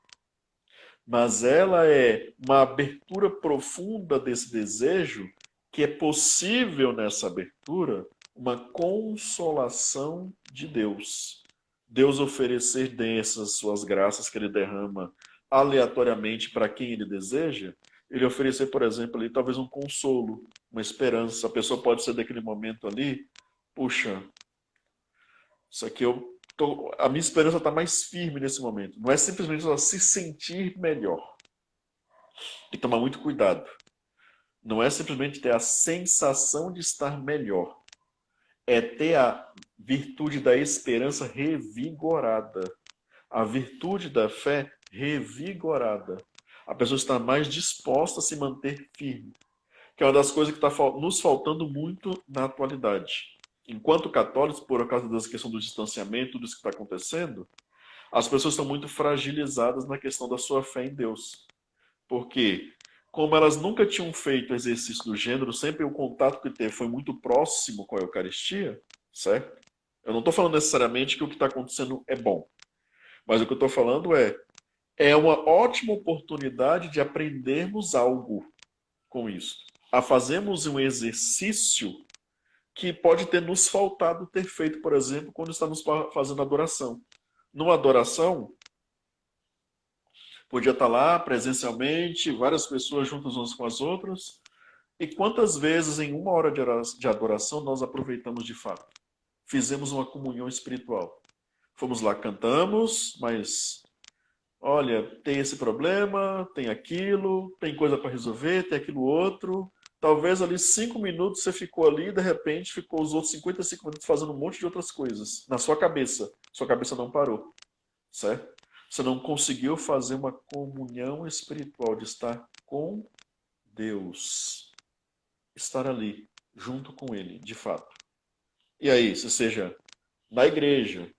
B: mas ela é uma abertura profunda desse desejo, que é possível nessa abertura uma consolação de Deus. Deus oferecer dessas suas graças que ele derrama aleatoriamente para quem ele deseja, ele oferecer, por exemplo, ali talvez um consolo, uma esperança. A pessoa pode ser daquele momento ali, puxa, isso aqui a minha esperança está mais firme nesse momento. Não é simplesmente ela se sentir melhor. Tem que tomar muito cuidado. Não é simplesmente ter a sensação de estar melhor. É ter a virtude da esperança revigorada. A virtude da fé revigorada. A pessoa está mais disposta a se manter firme. Que é uma das coisas que está nos faltando muito na atualidade. Enquanto católicos, por causa da questão do distanciamento, tudo isso que está acontecendo, as pessoas estão muito fragilizadas na questão da sua fé em Deus. Porque, como elas nunca tinham feito exercício do gênero, sempre o contato que teve foi muito próximo com a Eucaristia, certo? Eu não estou falando necessariamente que o que está acontecendo é bom. Mas o que eu estou falando é uma ótima oportunidade de aprendermos algo com isso. A fazermos um exercício que pode ter nos faltado ter feito, por exemplo, quando estamos fazendo adoração. Numa adoração, podia estar lá presencialmente, várias pessoas juntas umas com as outras. E quantas vezes em uma hora de adoração nós aproveitamos de fato? Fizemos uma comunhão espiritual. Fomos lá, cantamos, mas olha, tem esse problema, tem aquilo, tem coisa para resolver, tem aquilo outro. Talvez ali 5 minutos você ficou ali e de repente ficou os outros 55 minutos fazendo um monte de outras coisas na sua cabeça. Sua cabeça não parou, certo? Você não conseguiu fazer uma comunhão espiritual de estar com Deus. Estar ali, junto com Ele, de fato. E aí, se seja na igreja,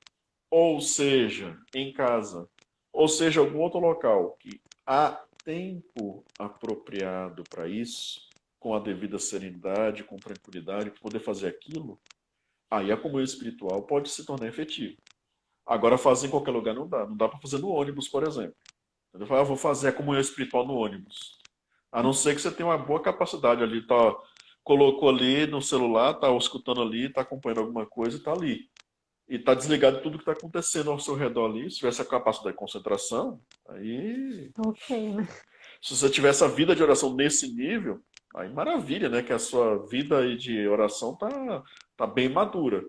B: ou seja em casa, ou seja algum outro local que há tempo apropriado para isso, com a devida serenidade, com tranquilidade, para poder fazer aquilo, aí a comunhão espiritual pode se tornar efetiva. Agora, fazer em qualquer lugar não dá. Não dá para fazer no ônibus, por exemplo. Eu falo, vou fazer a comunhão espiritual no ônibus. A não ser que você tenha uma boa capacidade ali, tá, colocou ali no celular, tá escutando ali, tá acompanhando alguma coisa e tá ali. E tá desligado de tudo que está acontecendo ao seu redor ali. Se tiver essa capacidade de concentração, aí.
A: Ok, né?
B: Se você tiver essa vida de oração nesse nível, aí maravilha, né? Que a sua vida aí de oração tá bem madura.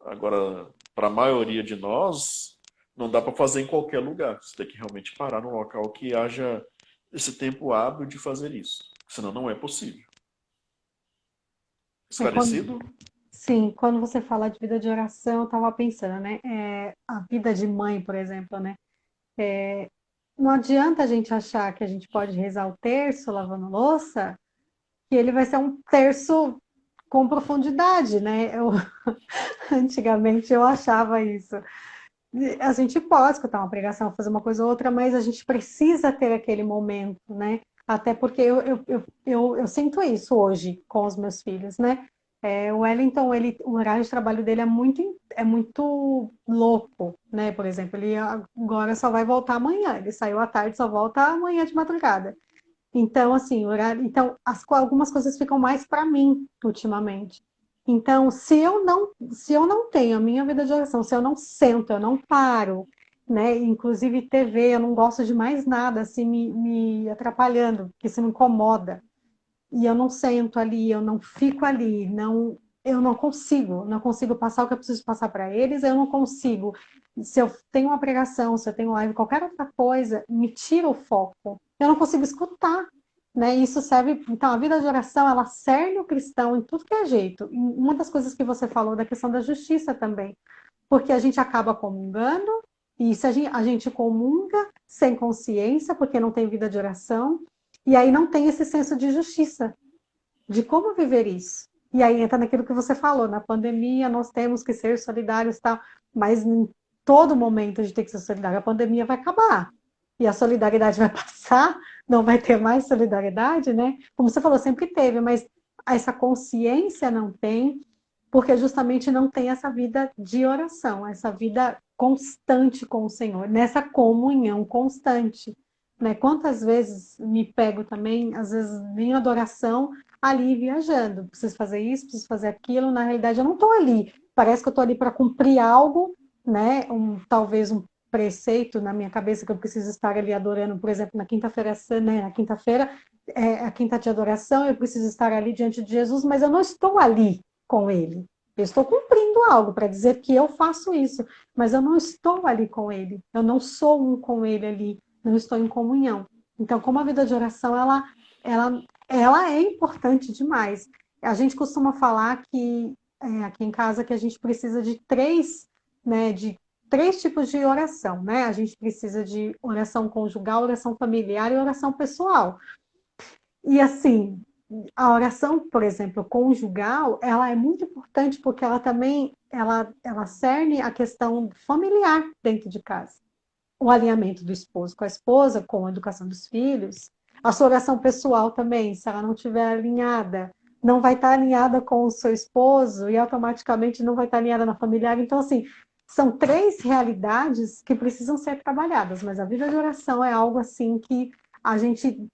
B: Agora, para a maioria de nós, não dá para fazer em qualquer lugar. Você tem que realmente parar num local que haja esse tempo hábil de fazer isso. Senão não é possível.
A: É quando,
B: Esclarecido?
A: sim, quando você fala de vida de oração, eu estava pensando, né? A vida de mãe, por exemplo, né? Não adianta a gente achar que a gente pode rezar o terço lavando louça, que ele vai ser um terço com profundidade, né? Antigamente eu achava isso. A gente pode escutar uma pregação, fazer uma coisa ou outra, mas a gente precisa ter aquele momento, né? Até porque eu sinto isso hoje com os meus filhos, né? O Wellington, o horário de trabalho dele é muito louco, né? Por exemplo, ele agora só vai voltar amanhã. Ele saiu à tarde, só volta amanhã de madrugada. Então, assim, algumas coisas ficam mais para mim ultimamente. Então, se eu não tenho a minha vida de oração, se eu não sento, eu não paro, né? Inclusive TV, eu não gosto de mais nada assim me atrapalhando, porque isso me incomoda. E eu não sento ali, eu não fico ali, eu não consigo passar o que eu preciso passar para eles, eu não consigo. Se eu tenho uma pregação, se eu tenho live, qualquer outra coisa, me tira o foco. Eu não consigo escutar, né? Isso serve, então a vida de oração, ela serve o cristão em tudo que é jeito. E uma das coisas que você falou da questão da justiça também, porque a gente acaba comungando, e se a gente comunga sem consciência, porque não tem vida de oração, e aí não tem esse senso de justiça, de como viver isso. E aí entra naquilo que você falou, na pandemia nós temos que ser solidários, tal, mas em todo momento a gente tem que ser solidário. A pandemia vai acabar e a solidariedade vai passar, não vai ter mais solidariedade, né? Como você falou, sempre teve, mas essa consciência não tem, porque justamente não tem essa vida de oração, essa vida constante com o Senhor, nessa comunhão constante. Né? Quantas vezes me pego também, às vezes, em adoração, ali viajando. Preciso fazer isso, preciso fazer aquilo. Na realidade, eu não estou ali. Parece que eu estou ali para cumprir algo, né? Talvez um preceito na minha cabeça que eu preciso estar ali adorando, por exemplo, na quinta-feira, né? Na quinta-feira, a quinta de adoração, eu preciso estar ali diante de Jesus, mas eu não estou ali com ele. Eu estou cumprindo algo para dizer que eu faço isso, mas eu não estou ali com ele. Eu não sou um com ele ali, não estou em comunhão. Então, como a vida de oração, ela é importante demais. A gente costuma falar que aqui em casa que a gente precisa de três tipos de oração, né? A gente precisa de oração conjugal, oração familiar e oração pessoal. E assim, a oração, por exemplo, conjugal, ela é muito importante porque ela também ela cerne a questão familiar dentro de casa. O alinhamento do esposo com a esposa, com a educação dos filhos, a sua oração pessoal também, se ela não estiver alinhada, não vai estar alinhada com o seu esposo e automaticamente não vai estar alinhada na familiar. Então, assim, são três realidades que precisam ser trabalhadas, mas a vida de oração é algo assim que a gente,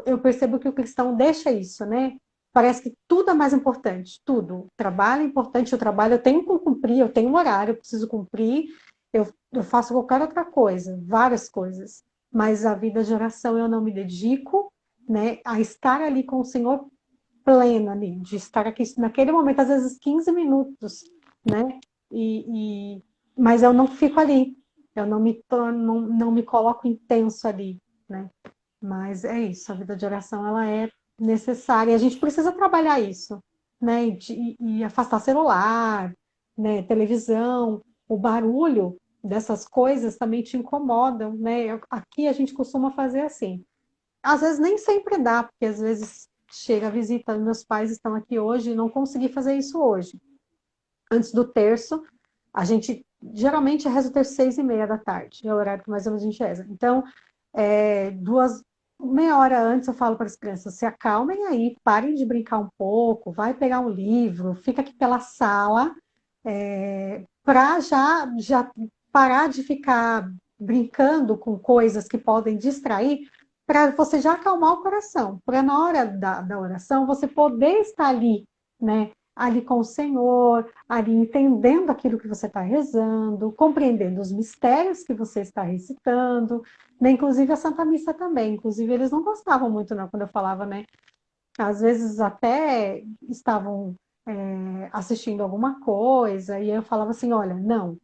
A: eu percebo que o cristão deixa isso, né? parece que tudo é mais importante, tudo. O trabalho é importante, o trabalho eu tenho que cumprir, eu tenho um horário, eu preciso cumprir, eu faço qualquer outra coisa, várias coisas. Mas a vida de oração eu não me dedico, né, a estar ali com o Senhor plena ali, de estar aqui naquele momento, às vezes 15 minutos, né? Mas eu não fico ali, eu não me coloco intenso ali, né? Mas é isso, a vida de oração ela é necessária. A gente precisa trabalhar isso, né? E afastar celular, né? Televisão, o barulho dessas coisas também te incomodam, né? Aqui a gente costuma fazer assim. Às vezes nem sempre dá, porque às vezes chega a visita, meus pais estão aqui hoje e não consegui fazer isso hoje. Antes do terço, a gente geralmente reza o terço 6:30 da tarde, é o horário que mais ou menos a gente reza. Então, meia hora antes eu falo para as crianças, se acalmem aí, parem de brincar um pouco, vai pegar um livro, fica aqui pela sala, para já parar de ficar brincando com coisas que podem distrair, para você já acalmar o coração, para na hora da oração você poder estar ali, né? Ali com o Senhor, ali entendendo aquilo que você está rezando, compreendendo os mistérios que você está recitando, né? Inclusive a Santa Missa também. Inclusive eles não gostavam muito, não, quando eu falava, né? Às vezes até estavam assistindo alguma coisa, e eu falava assim, olha, não,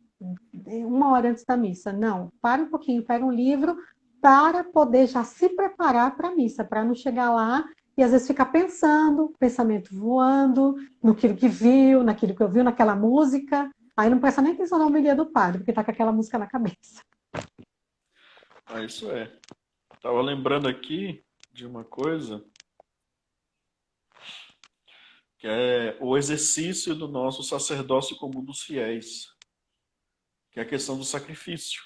A: uma hora antes da missa, não, para um pouquinho, pega um livro para poder já se preparar para a missa, para não chegar lá e às vezes ficar pensando, pensamento voando, no que viu, naquilo que ouviu, naquela música, aí não presta nem atenção na homilia do padre, porque está com aquela música na cabeça.
B: Ah, isso é. Tava lembrando aqui de uma coisa que é o exercício do nosso sacerdócio comum dos fiéis, que é a questão do sacrifício.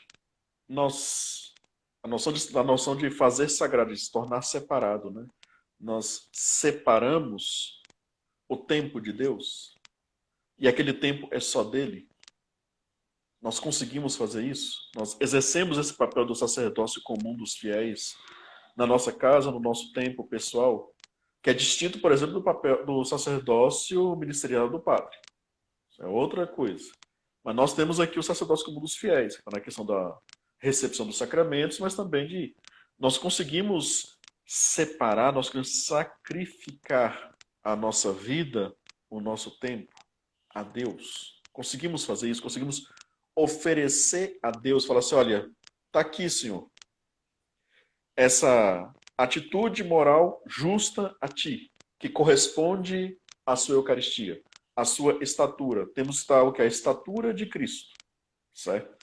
B: A noção de fazer sagrado, de se tornar separado, né? Nós separamos o tempo de Deus e aquele tempo é só dele. Nós conseguimos fazer isso? Nós exercemos esse papel do sacerdócio comum dos fiéis na nossa casa, no nosso tempo pessoal, que é distinto, por exemplo, do papel do sacerdócio ministerial do padre. Isso é outra coisa. Mas nós temos aqui o sacerdócio comum dos fiéis, que está na questão da recepção dos sacramentos, mas também de nós conseguimos separar, nós conseguimos sacrificar a nossa vida, o nosso tempo a Deus. Conseguimos fazer isso, conseguimos oferecer a Deus, falar assim, olha, está aqui, Senhor, essa atitude moral justa a ti, que corresponde à sua Eucaristia, à sua estatura. Temos que estar o que? A estatura de Cristo, certo?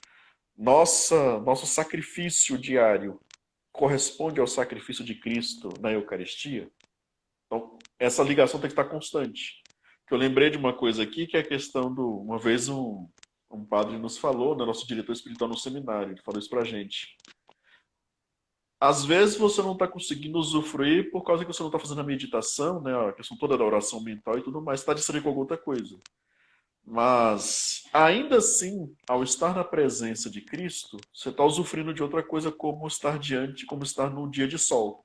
B: Nosso sacrifício diário corresponde ao sacrifício de Cristo na Eucaristia. Então, essa ligação tem que estar constante. Eu lembrei de uma coisa aqui, que é a questão do... Uma vez um padre nos falou, né, nosso diretor espiritual no seminário, ele falou isso pra gente. Às vezes você não está conseguindo usufruir por causa que você não está fazendo a meditação, né, a questão toda da oração mental e tudo mais, está distraído com alguma outra coisa. Mas, ainda assim, ao estar na presença de Cristo, você está usufruindo de outra coisa como estar diante, como estar num dia de sol.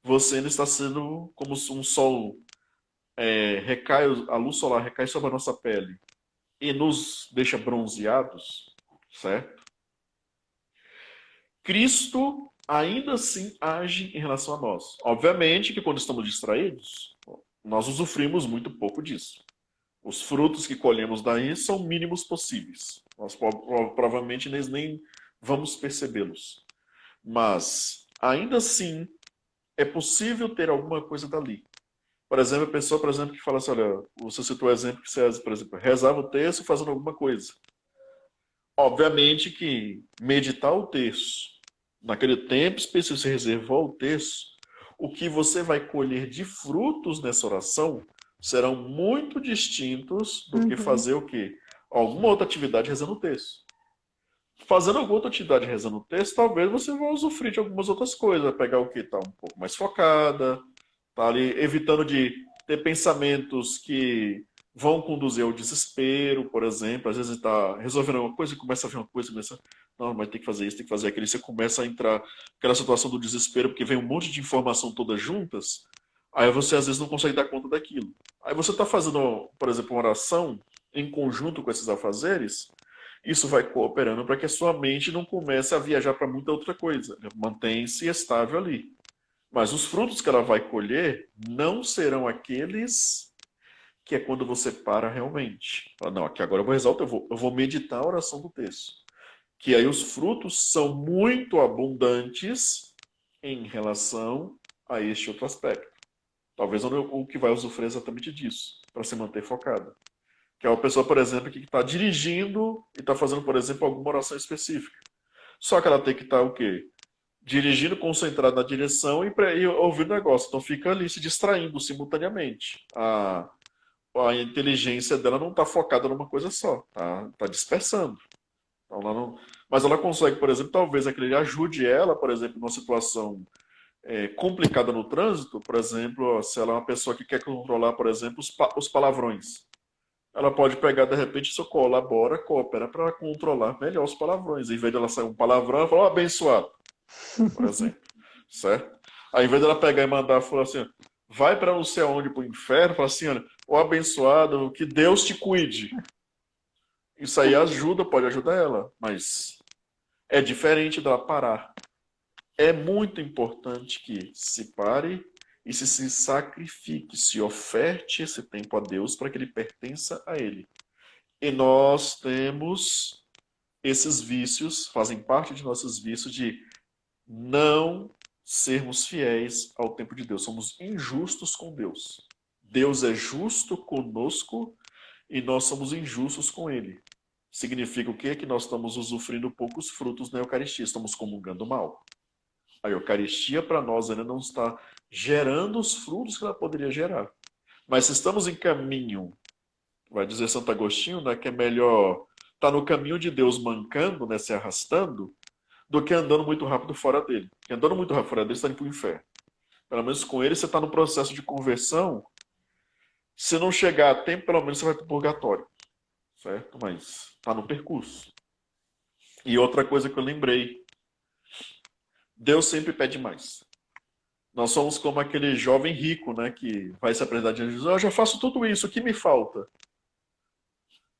B: Você ainda está sendo como um sol, a luz solar recai sobre a nossa pele e nos deixa bronzeados, certo? Cristo ainda assim age em relação a nós. Obviamente que quando estamos distraídos, nós usufruímos muito pouco disso. Os frutos que colhemos daí são mínimos possíveis. Nós provavelmente nem vamos percebê-los. Mas, ainda assim, é possível ter alguma coisa dali. Por exemplo, a pessoa, por exemplo, que fala assim, olha, você citou o exemplo que você, por exemplo, rezava o texto fazendo alguma coisa. Obviamente que meditar o texto, naquele tempo específico que você reservou o texto, o que você vai colher de frutos nessa oração serão muito distintos do que fazer o quê? Alguma outra atividade rezando o texto. Fazendo alguma outra atividade rezando o texto, talvez você vá usufruir de algumas outras coisas. Vai pegar o que está um pouco mais focada, tá ali evitando de ter pensamentos que vão conduzir ao desespero, por exemplo. Às vezes está resolvendo alguma coisa e começa a ver uma coisa, começa, não, mas tem que fazer isso, tem que fazer aquilo. E você começa a entrar naquela situação do desespero, porque vem um monte de informação todas juntas. Aí você às vezes não consegue dar conta daquilo. Aí você está fazendo, por exemplo, uma oração em conjunto com esses afazeres, isso vai cooperando para que a sua mente não comece a viajar para muita outra coisa. Mantém-se estável ali. Mas os frutos que ela vai colher não serão aqueles que é quando você para realmente. Fala, não, aqui agora eu vou rezar, eu vou meditar a oração do texto. Que aí os frutos são muito abundantes em relação a este outro aspecto. Talvez o que vai usufruir exatamente disso, para se manter focado. Que é uma pessoa, por exemplo, que está dirigindo e está fazendo, por exemplo, alguma oração específica. Só que ela tem que estar o quê? Dirigindo, concentrado na direção e ouvir o negócio. Então fica ali se distraindo simultaneamente. A inteligência dela não está focada numa coisa só, tá dispersando. Então, mas ela consegue, por exemplo, talvez aquele ajude ela, por exemplo, numa situação complicada no trânsito, por exemplo, se ela é uma pessoa que quer controlar, por exemplo, os palavrões. Ela pode pegar, de repente, isso coopera para controlar melhor os palavrões. Em vez dela sair um palavrão, ela fala, "Ó, abençoado", por exemplo. Certo? Aí, em vez dela pegar e mandar, falar assim, vai para não sei aonde, para o inferno, fala assim, olha, "Ó, abençoado, que Deus te cuide". Isso aí ajuda, pode ajudar ela, mas é diferente dela parar. É muito importante que se pare e se sacrifique, se oferte esse tempo a Deus para que ele pertença a Ele. E nós temos esses vícios, fazem parte de nossos vícios de não sermos fiéis ao tempo de Deus. Somos injustos com Deus. Deus é justo conosco e nós somos injustos com Ele. Significa o quê? Que nós estamos usufruindo poucos frutos na Eucaristia, estamos comungando mal. A Eucaristia para nós ainda não está gerando os frutos que ela poderia gerar. Mas se estamos em caminho, vai dizer Santo Agostinho, né, que é melhor estar no caminho de Deus mancando, né, se arrastando, do que andando muito rápido fora dele. Porque andando muito rápido fora dele, você está indo para o inferno. Pelo menos com ele, você está no processo de conversão. Se não chegar a tempo, pelo menos você vai para o purgatório. Certo? Mas está no percurso. E outra coisa que eu lembrei, Deus sempre pede mais. Nós somos como aquele jovem rico, né, que vai se apresentar diante de Jesus. Eu já faço tudo isso, o que me falta?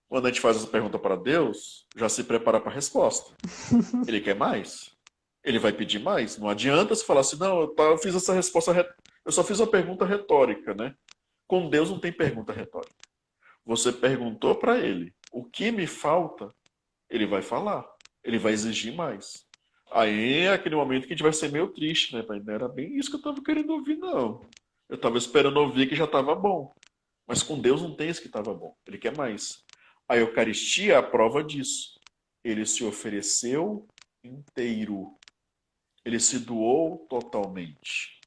B: Quando a gente faz essa pergunta para Deus, já se prepara para a resposta. Ele quer mais? Ele vai pedir mais? Não adianta se falar assim, não, eu fiz essa resposta, eu só fiz uma pergunta retórica, né? Com Deus não tem pergunta retórica. Você perguntou para ele, o que me falta? Ele vai falar. Ele vai exigir mais. Aí é aquele momento que a gente vai ser meio triste, né? Não era bem isso que eu estava querendo ouvir, não. Eu estava esperando ouvir que já estava bom. Mas com Deus não tem isso que estava bom. Ele quer mais. A Eucaristia é a prova disso. Ele se ofereceu inteiro. Ele se doou totalmente.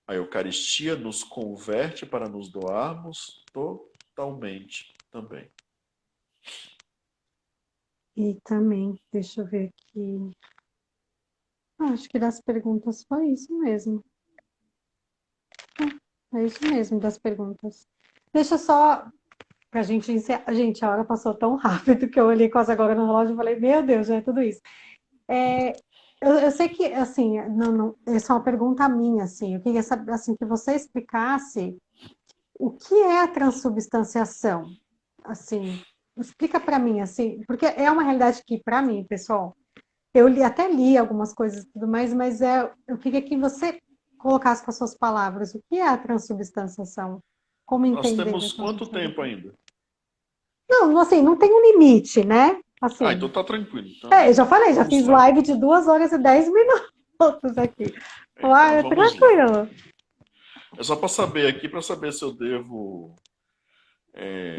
B: A Eucaristia nos converte para nos doarmos totalmente também.
A: E também, deixa eu ver aqui. Acho que das perguntas foi isso mesmo. É isso mesmo, das perguntas. Deixa só pra gente encerrar. Gente, a hora passou tão rápido que eu olhei quase agora no relógio e falei, meu Deus, já é tudo isso. Eu sei que, assim, não, essa é uma pergunta minha, assim. Eu queria saber, assim, que você explicasse o que é a transubstanciação. Assim, explica para mim, assim, porque é uma realidade que, para mim, pessoal, até li algumas coisas e tudo mais, mas eu queria que você colocasse com as suas palavras o que é a transubstanciação, como
B: Nós
A: entender a
B: temos quanto tempo
A: transubstanciação.
B: ainda?
A: Não, assim, não tem um limite, né?
B: Ah,
A: Assim,
B: então tá tranquilo. Então,
A: eu já falei, já
B: vamos
A: fiz
B: lá.
A: live de 2 horas e 10 minutos aqui.
B: Então,
A: É
B: vamos lá.
A: tranquilo.
B: É só para saber aqui, para saber se eu devo,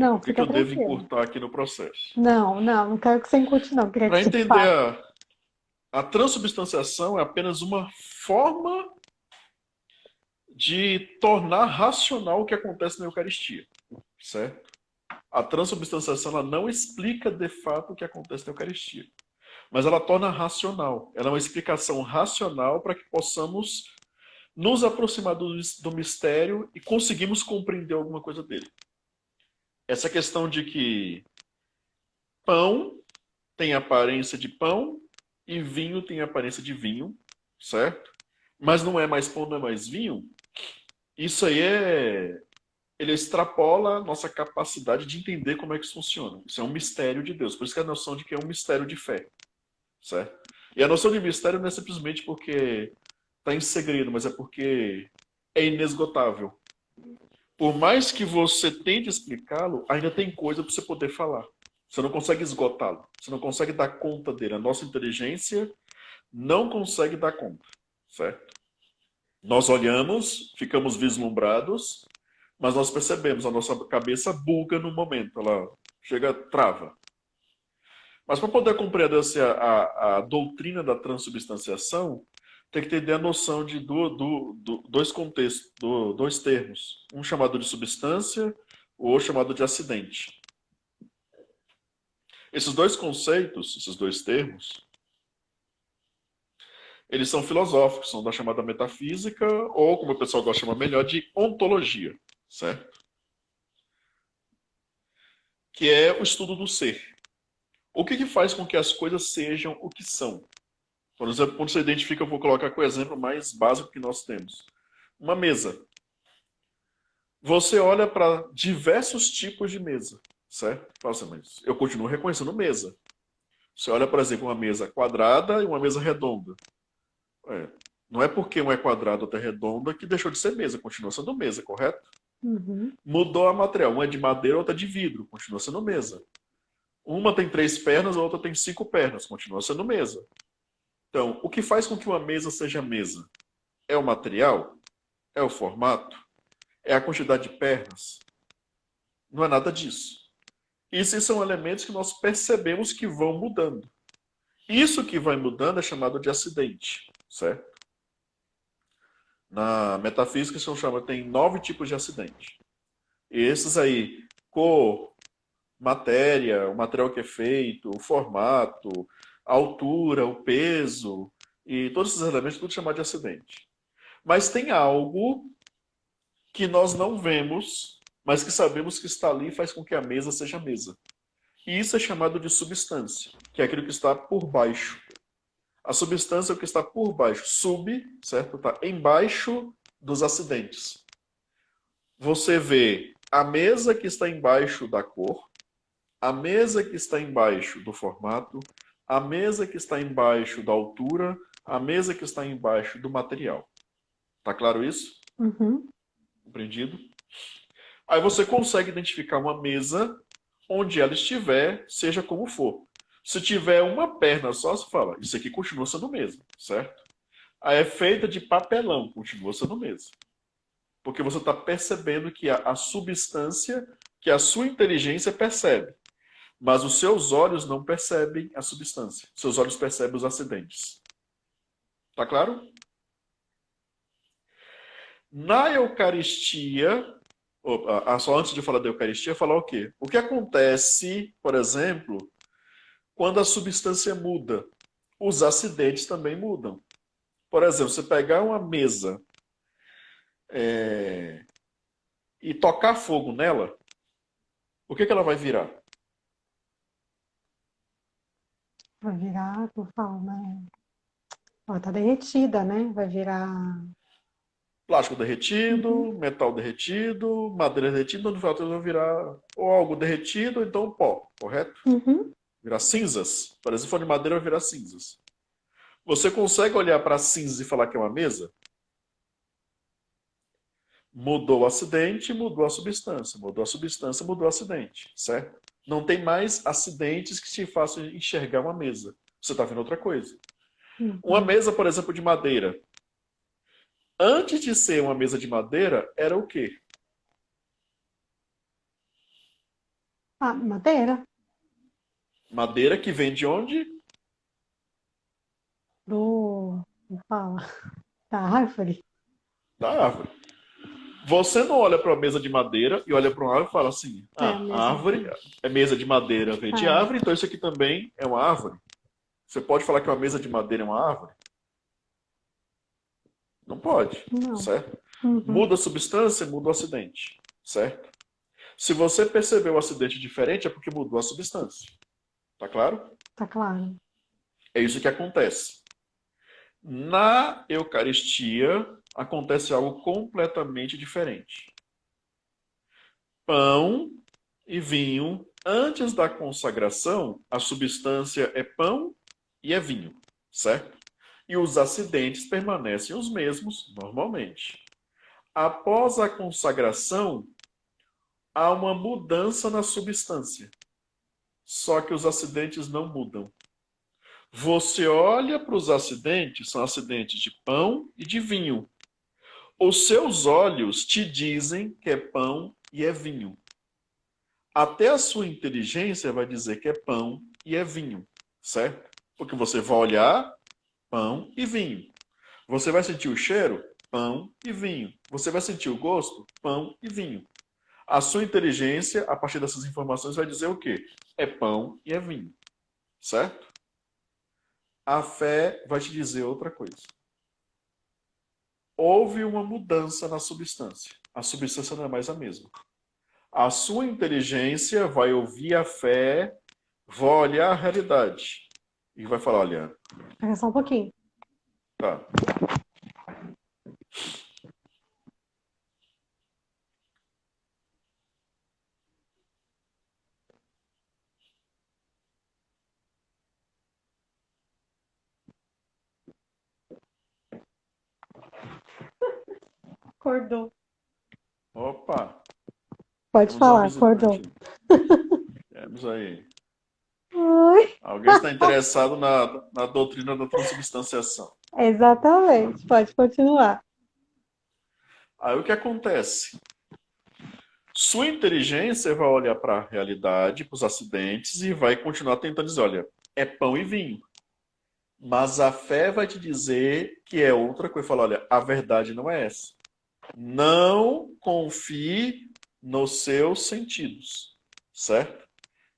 A: Não,
B: o que
A: fica
B: eu devo
A: tranquilo.
B: encurtar aqui no processo.
A: Não quero que você encurte, não. Queria que
B: Para
A: você
B: entender
A: fale.
B: a transubstanciação é apenas uma forma de tornar racional o que acontece na Eucaristia, certo? A transubstanciação ela não explica de fato o que acontece na Eucaristia, mas ela torna racional. Ela é uma explicação racional para que possamos nos aproximar do mistério e conseguimos compreender alguma coisa dele. Essa questão de que pão tem aparência de pão e vinho tem aparência de vinho, certo? Mas não é mais pão, não é mais vinho. Isso aí ele extrapola a nossa capacidade de entender como é que isso funciona. Isso é um mistério de Deus. Por isso que a noção de que é um mistério de fé, certo? E a noção de mistério não é simplesmente porque está em segredo, mas é porque é inesgotável. Por mais que você tente explicá-lo, ainda tem coisa para você poder falar. Você não consegue esgotá-lo. Você não consegue dar conta dele. A nossa inteligência não consegue dar conta, certo? Nós olhamos, ficamos vislumbrados, mas nós percebemos, a nossa cabeça buga no momento, ela chega, trava. Mas para poder compreender assim, a doutrina da transubstanciação, tem que ter a noção de dois contextos, dois termos. Um chamado de substância, o outro chamado de acidente. Esses dois conceitos, esses dois termos, eles são filosóficos, são da chamada metafísica, ou como o pessoal gosta de chamar melhor, de ontologia, certo? Que é o estudo do ser. O que faz com que as coisas sejam o que são? Por exemplo, quando você identifica, eu vou colocar com o exemplo mais básico que nós temos. Uma mesa. Você olha para diversos tipos de mesa, certo? Fala assim, mas eu continuo reconhecendo mesa. Você olha, por exemplo, uma mesa quadrada e uma mesa redonda. É, não é porque uma é quadrada ou outra é redonda que deixou de ser mesa, continua sendo mesa, correto?
A: Uhum.
B: Mudou a material, uma é de madeira, outra é de vidro, continua sendo mesa. Uma tem 3 pernas, a outra tem 5 pernas, continua sendo mesa. Então, o que faz com que uma mesa seja mesa? É o material? É o formato? É a quantidade de pernas? Não é nada disso. Esses são elementos que nós percebemos que vão mudando. Isso que vai mudando é chamado de acidente, certo? Na metafísica, tem 9 tipos de acidente. E esses aí, cor, matéria, o material que é feito, o formato, a altura, o peso, e todos esses elementos, tudo chamado de acidente. Mas tem algo que nós não vemos, mas que sabemos que está ali e faz com que a mesa seja mesa. E isso é chamado de substância, que é aquilo que está por baixo. A substância é o que está por baixo. Sub, certo? Está embaixo dos acidentes. Você vê a mesa que está embaixo da cor, a mesa que está embaixo do formato, a mesa que está embaixo da altura, a mesa que está embaixo do material. Tá claro isso?
A: Uhum.
B: Compreendido? Aí você consegue identificar uma mesa onde ela estiver, seja como for. Se tiver uma perna só, você fala, isso aqui continua sendo mesa, certo? Aí é feita de papelão, continua sendo mesa. Porque você está percebendo que a substância que a sua inteligência percebe. Mas os seus olhos não percebem a substância. Seus olhos percebem os acidentes. Tá claro? Na Eucaristia, só antes de falar da Eucaristia, falar o quê? O que acontece, por exemplo, quando a substância muda? Os acidentes também mudam. Por exemplo, você pegar uma mesa e tocar fogo nela, o que ela vai virar?
A: Vai virar, como fala, né? Ó, tá derretida, né? Vai virar.
B: Plástico
A: Uhum.
B: derretido, metal derretido, madeira derretida, no final vai virar ou algo derretido, ou então pó, correto?
A: Uhum.
B: Virar cinzas. Por exemplo, se for de madeira, vai virar cinzas. Você consegue olhar para cinzas e falar que é uma mesa? Mudou o acidente, mudou a substância. Mudou a substância, mudou o acidente, certo? Não tem mais acidentes que te façam enxergar uma mesa. Você está vendo outra coisa. Uma
A: Uhum.
B: mesa, por exemplo, de madeira. Antes de ser uma mesa de madeira, era o quê?
A: Ah, madeira
B: Madeira que vem de onde?
A: como fala, da árvore.
B: Da árvore. Você não olha para uma mesa de madeira e olha para uma árvore e fala assim:
A: É a
B: ah, a
A: mesma
B: árvore
A: coisa.
B: é mesa de madeira, vem de
A: É.
B: árvore, então isso aqui também é uma árvore. Você pode falar que uma mesa de madeira é uma árvore? Não pode,
A: Não.
B: certo?
A: Uhum.
B: Muda a substância, muda o acidente, certo? Se você percebeu o acidente diferente, é porque mudou a substância. Tá claro?
A: Tá claro.
B: É isso que acontece. Na Eucaristia, acontece algo completamente diferente. Pão e vinho, antes da consagração, a substância é pão e é vinho, certo? E os acidentes permanecem os mesmos normalmente. Após a consagração, há uma mudança na substância. Só que os acidentes não mudam. Você olha para os acidentes, são acidentes de pão e de vinho. Os seus olhos te dizem que é pão e é vinho. Até a sua inteligência vai dizer que é pão e é vinho, certo? Porque você vai olhar pão e vinho. Você vai sentir o cheiro? Pão e vinho. Você vai sentir o gosto? Pão e vinho. A sua inteligência, a partir dessas informações, vai dizer o quê? É pão e é vinho, certo? A fé vai te dizer outra coisa. Houve uma mudança na substância. A substância não é mais a mesma. A sua inteligência vai ouvir a fé, vai olhar a realidade e vai falar, olha,
A: Espera só um pouquinho.
B: tá.
A: Acordou.
B: Opa,
A: Pode
B: temos uma
A: falar, acordou.
B: visitante. Temos aí.
A: Oi.
B: Alguém está interessado na doutrina da transubstanciação.
A: Exatamente, pode continuar.
B: Aí o que acontece? Sua inteligência vai olhar para a realidade, para os acidentes e vai continuar tentando dizer, olha, é pão e vinho. Mas a fé vai te dizer que é outra coisa. Fala, olha, a verdade não é essa. Não confie nos seus sentidos, certo?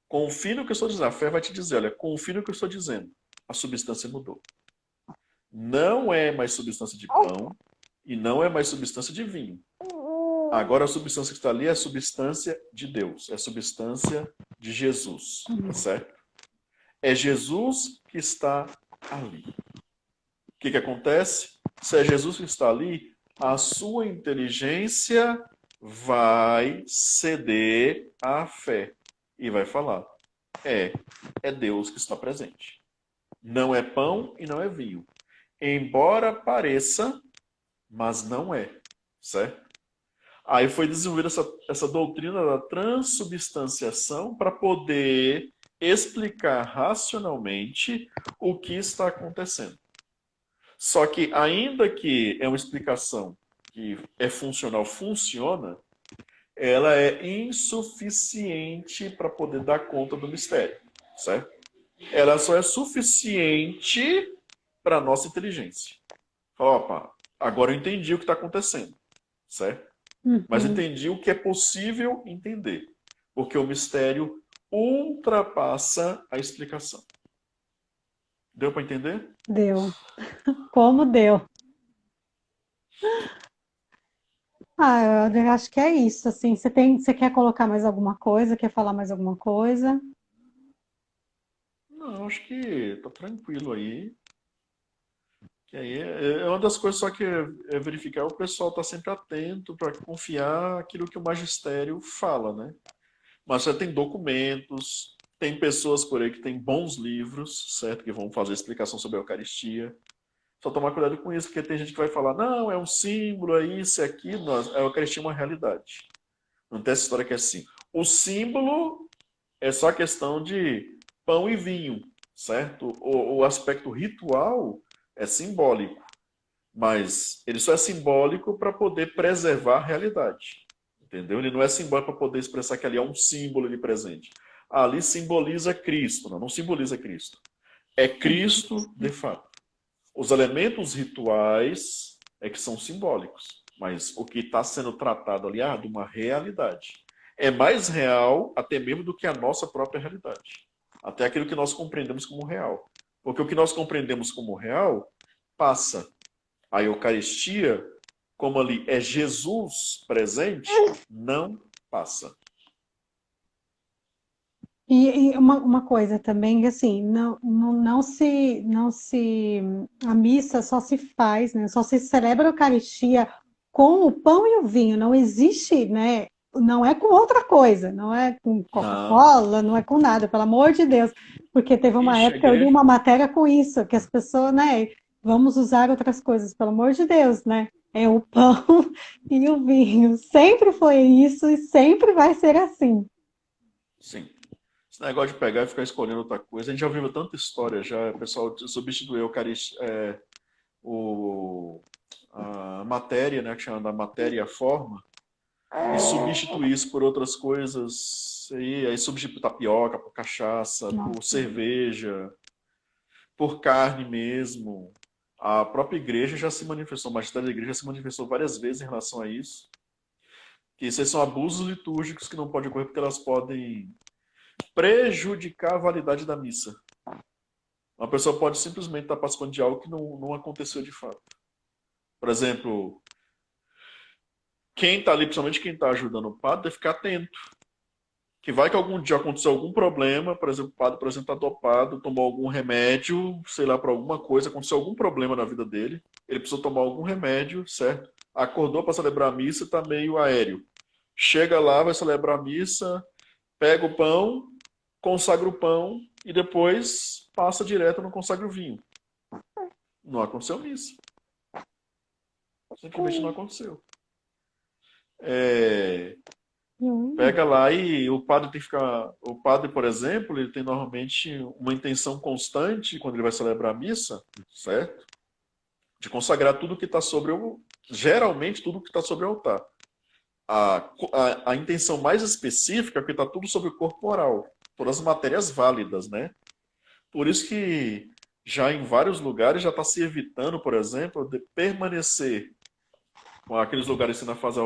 B: Confie no que eu estou dizendo. A fé vai te dizer, olha, confie no que eu estou dizendo. A substância mudou. Não é mais substância de pão e não é mais substância de vinho. Agora a substância que está ali é a substância de Deus, é a substância de Jesus, tá certo? É Jesus que está ali. O que acontece? Se é Jesus que está ali, a sua inteligência vai ceder à fé e vai falar: é Deus que está presente. Não é pão e não é vinho. Embora pareça, mas não é, certo? Aí foi desenvolvida essa doutrina da transubstanciação para poder explicar racionalmente o que está acontecendo. Só que, ainda que é uma explicação que é funcional, funciona, ela é insuficiente para poder dar conta do mistério, certo? Ela só é suficiente para a nossa inteligência. Opa, agora eu entendi o que está acontecendo, certo? Mas
A: Uhum.
B: entendi o que é possível entender, porque o mistério ultrapassa a explicação. Deu para entender?
A: Deu. Como deu? Eu acho que é isso, assim. Você quer colocar mais alguma coisa? Quer falar mais alguma coisa?
B: Não, acho que tá tranquilo aí. Que aí é uma das coisas só que é verificar o pessoal tá sempre atento para confiar aquilo que o magistério fala, né? Mas já tem documentos, tem pessoas por aí que têm bons livros, certo? Que vão fazer explicação sobre a Eucaristia. Só tomar cuidado com isso, porque tem gente que vai falar, não, é um símbolo, é isso, é aquilo. A Eucaristia é uma realidade. Não tem essa história que é assim. O símbolo é só questão de pão e vinho, certo? O aspecto ritual é simbólico, mas ele só é simbólico para poder preservar a realidade. Entendeu? Ele não é simbólico para poder expressar que ali é um símbolo de presente. Ali simboliza Cristo, não simboliza Cristo. É Cristo de fato. Os elementos rituais é que são simbólicos, mas o que está sendo tratado ali é de uma realidade. É mais real até mesmo do que a nossa própria realidade. Até aquilo que nós compreendemos como real. Porque o que nós compreendemos como real passa. A Eucaristia, como ali é Jesus presente, não passa.
A: E uma coisa também, assim, a missa só se faz, né? Só se celebra a Eucaristia com o pão e o vinho. Não existe, né? Não é com outra coisa, não é com
B: Não.
A: Coca-Cola, não é com nada, pelo amor de Deus. Porque teve uma
B: Ixi, a
A: época, eu li
B: igreja.
A: uma matéria com isso, que as pessoas, né? Vamos usar outras coisas, pelo amor de Deus, né? É o pão e o vinho. Sempre foi isso e sempre vai ser assim.
B: Sim. Esse negócio de pegar e ficar escolhendo outra coisa, a gente já ouviu tanta história já. O pessoal substituiu o, a matéria, né, que chama da matéria e a forma, e substituir isso por outras coisas. Aí substitui por tapioca, por cachaça, por
A: Nossa.
B: cerveja, por carne mesmo. A própria igreja já se manifestou, o magistério da igreja já se manifestou várias vezes em relação a isso. Que esses são abusos litúrgicos que não podem ocorrer porque elas podem prejudicar a validade da missa. Uma pessoa pode simplesmente estar participando de algo que não aconteceu de fato. Por exemplo, quem está ali, principalmente quem está ajudando o padre, deve ficar atento. Que vai que algum dia aconteceu algum problema, por exemplo, o padre, por exemplo, está dopado, tomou algum remédio, sei lá, para alguma coisa, aconteceu algum problema na vida dele, ele precisou tomar algum remédio, certo? Acordou para celebrar a missa, está meio aéreo. Chega lá, vai celebrar a missa, pega o pão, consagra o pão e depois passa direto no consagra o vinho. Não aconteceu missa. Simplesmente não aconteceu. É,
A: Hum.
B: pega lá e o padre tem que ficar. O padre, por exemplo, ele tem normalmente uma intenção constante quando ele vai celebrar a missa, certo? De consagrar tudo que está sobre o. Geralmente, tudo que está sobre o altar. A intenção mais específica é que está tudo sobre o corporal. Todas as matérias válidas, né? Por isso que já em vários lugares já está se evitando, por exemplo, de permanecer com aqueles lugares que na fase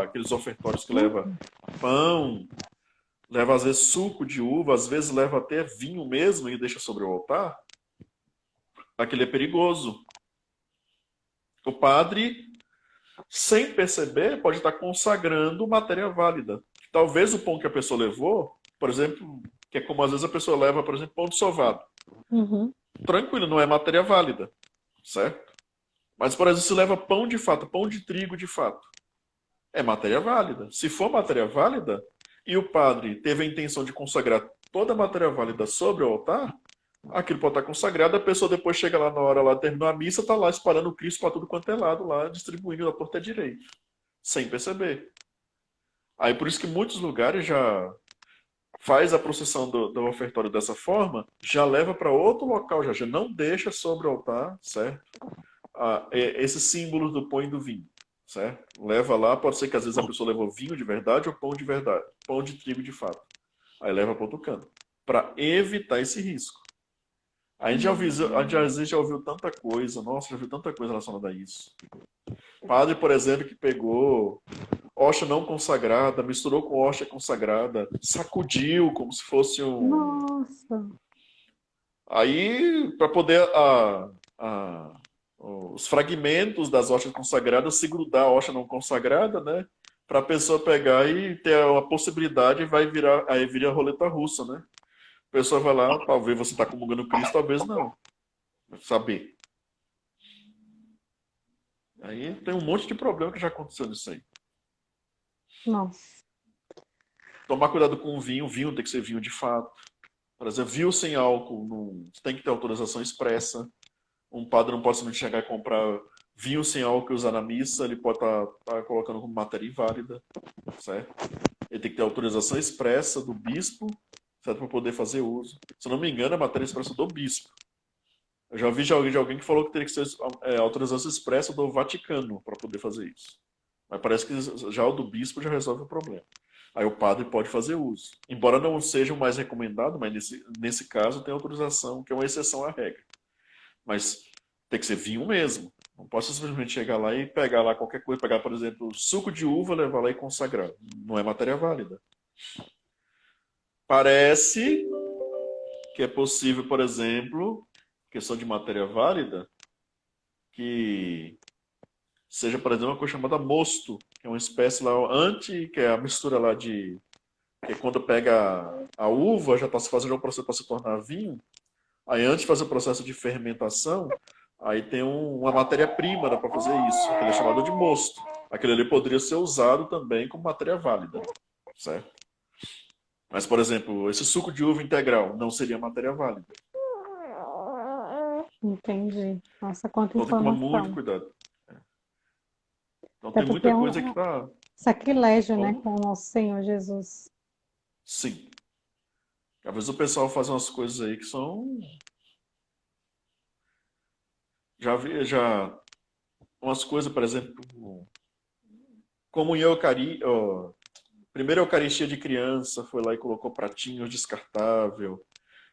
B: aqueles ofertórios que leva pão, leva às vezes suco de uva, às vezes leva até vinho mesmo e deixa sobre o altar, aquele é perigoso. O padre, sem perceber, pode estar consagrando matéria válida. Talvez o pão que a pessoa levou, por exemplo, que é como às vezes a pessoa leva, por exemplo, pão de sovado.
A: Uhum.
B: Tranquilo, não é matéria válida, certo? Mas, por exemplo, se leva pão de fato, pão de trigo de fato, é matéria válida. Se for matéria válida e o padre teve a intenção de consagrar toda a matéria válida sobre o altar, aquilo pode estar consagrado, a pessoa depois chega lá na hora, lá terminou a missa, está lá espalhando o Cristo para tudo quanto é lado, lá distribuindo da torta direito, sem perceber. Aí por isso que muitos lugares já faz a procissão do ofertório dessa forma, já leva para outro local, já não deixa sobre o altar, certo? Esses símbolos do pão e do vinho, certo? Leva lá, pode ser que às vezes a pessoa levou vinho de verdade ou pão de verdade, pão de trigo de fato. Aí leva para outro canto, para evitar esse risco. A gente às vezes já ouviu tanta coisa, nossa, já ouviu tanta coisa relacionada a isso. Padre, por exemplo, que pegou hóstia não consagrada, misturou com hóstia consagrada, sacudiu como se fosse um.
A: Nossa.
B: Aí, para poder os fragmentos das hóstias consagradas se grudar à hóstia não consagrada, né? Para a pessoa pegar e ter a possibilidade, vai virar, aí vira a roleta russa, né? A pessoa vai lá, talvez você está comungando Cristo, talvez não. Saber. Aí tem um monte de problema que já aconteceu nisso aí.
A: Nossa.
B: Tomar cuidado com o vinho tem que ser vinho de fato. Por exemplo, vinho sem álcool tem que ter autorização expressa. Um padre não pode simplesmente chegar e comprar vinho sem álcool e usar na missa, ele pode estar colocando como matéria inválida, certo? Ele tem que ter autorização expressa do bispo, certo? Para poder fazer uso. Se eu não me engano, é matéria expressa do bispo. Eu já ouvi de alguém que falou que teria que ser autorização expressa do Vaticano para poder fazer isso. Mas parece que já o do bispo já resolve o problema. Aí o padre pode fazer uso. Embora não seja o mais recomendado, mas nesse caso tem autorização, que é uma exceção à regra. Mas tem que ser vinho mesmo. Não posso simplesmente chegar lá e pegar lá qualquer coisa, pegar, por exemplo, suco de uva, levar lá e consagrar. Não é matéria válida. Parece que é possível, por exemplo, questão de matéria válida, que seja, por exemplo, uma coisa chamada mosto, que é uma espécie lá, que é a mistura lá de Porque quando pega a uva, já está se fazendo um processo para se tornar vinho. Aí antes de fazer o processo de fermentação, aí tem uma matéria-prima para fazer isso, que é chamado de mosto. Aquele ali poderia ser usado também como matéria válida, certo? Mas, por exemplo, esse suco de uva integral não seria matéria válida.
A: Entendi. Nossa, quanta
B: Então tem que tomar muito
A: informação.
B: cuidado. Então
A: Até
B: tem
A: porque
B: muita
A: é
B: coisa que
A: um
B: está...
A: sacrilégio, né,
B: Como?
A: com o nosso Senhor Jesus.
B: Sim. Às vezes o pessoal faz umas coisas aí que são... Já vi, já... Umas coisas, por exemplo, como em Eucaristia... Primeira Eucaristia de criança, foi lá e colocou pratinho descartável.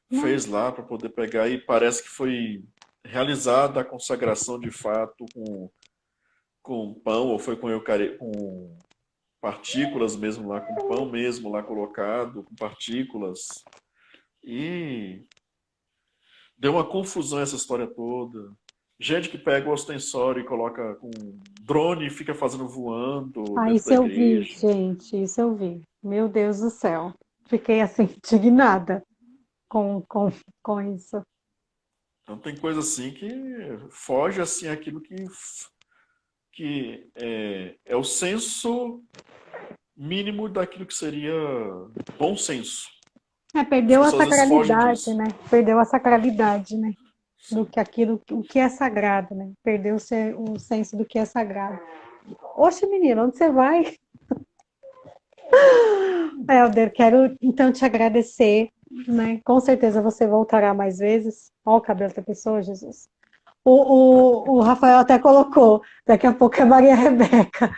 B: Fez lá para poder pegar e parece que foi realizada a consagração de fato com pão, ou foi com partículas mesmo lá, com pão mesmo lá colocado, com partículas. E deu uma confusão essa história toda. Gente que pega o ostensório e coloca com drone e fica fazendo voando
A: Ah,
B: dentro
A: isso
B: da
A: eu vi,
B: igreja.
A: gente, isso eu vi. Meu Deus do céu. Fiquei assim, indignada com, com, com isso.
B: Então tem coisa assim que foge assim aquilo que é o senso mínimo daquilo que seria bom senso.
A: É,
B: As
A: perdeu a
B: pessoas às vezes fogem
A: sacralidade,
B: disso.
A: né? Perdeu a sacralidade, né? Do
B: Sim.
A: que aquilo, o que é sagrado, né? Perdeu o senso do que é sagrado. Oxe, menino, onde você vai? Helder, quero então te agradecer, né? Com certeza você voltará mais vezes. Olha o cabelo da pessoa, Jesus. O Rafael até colocou, daqui a pouco é Maria Rebeca,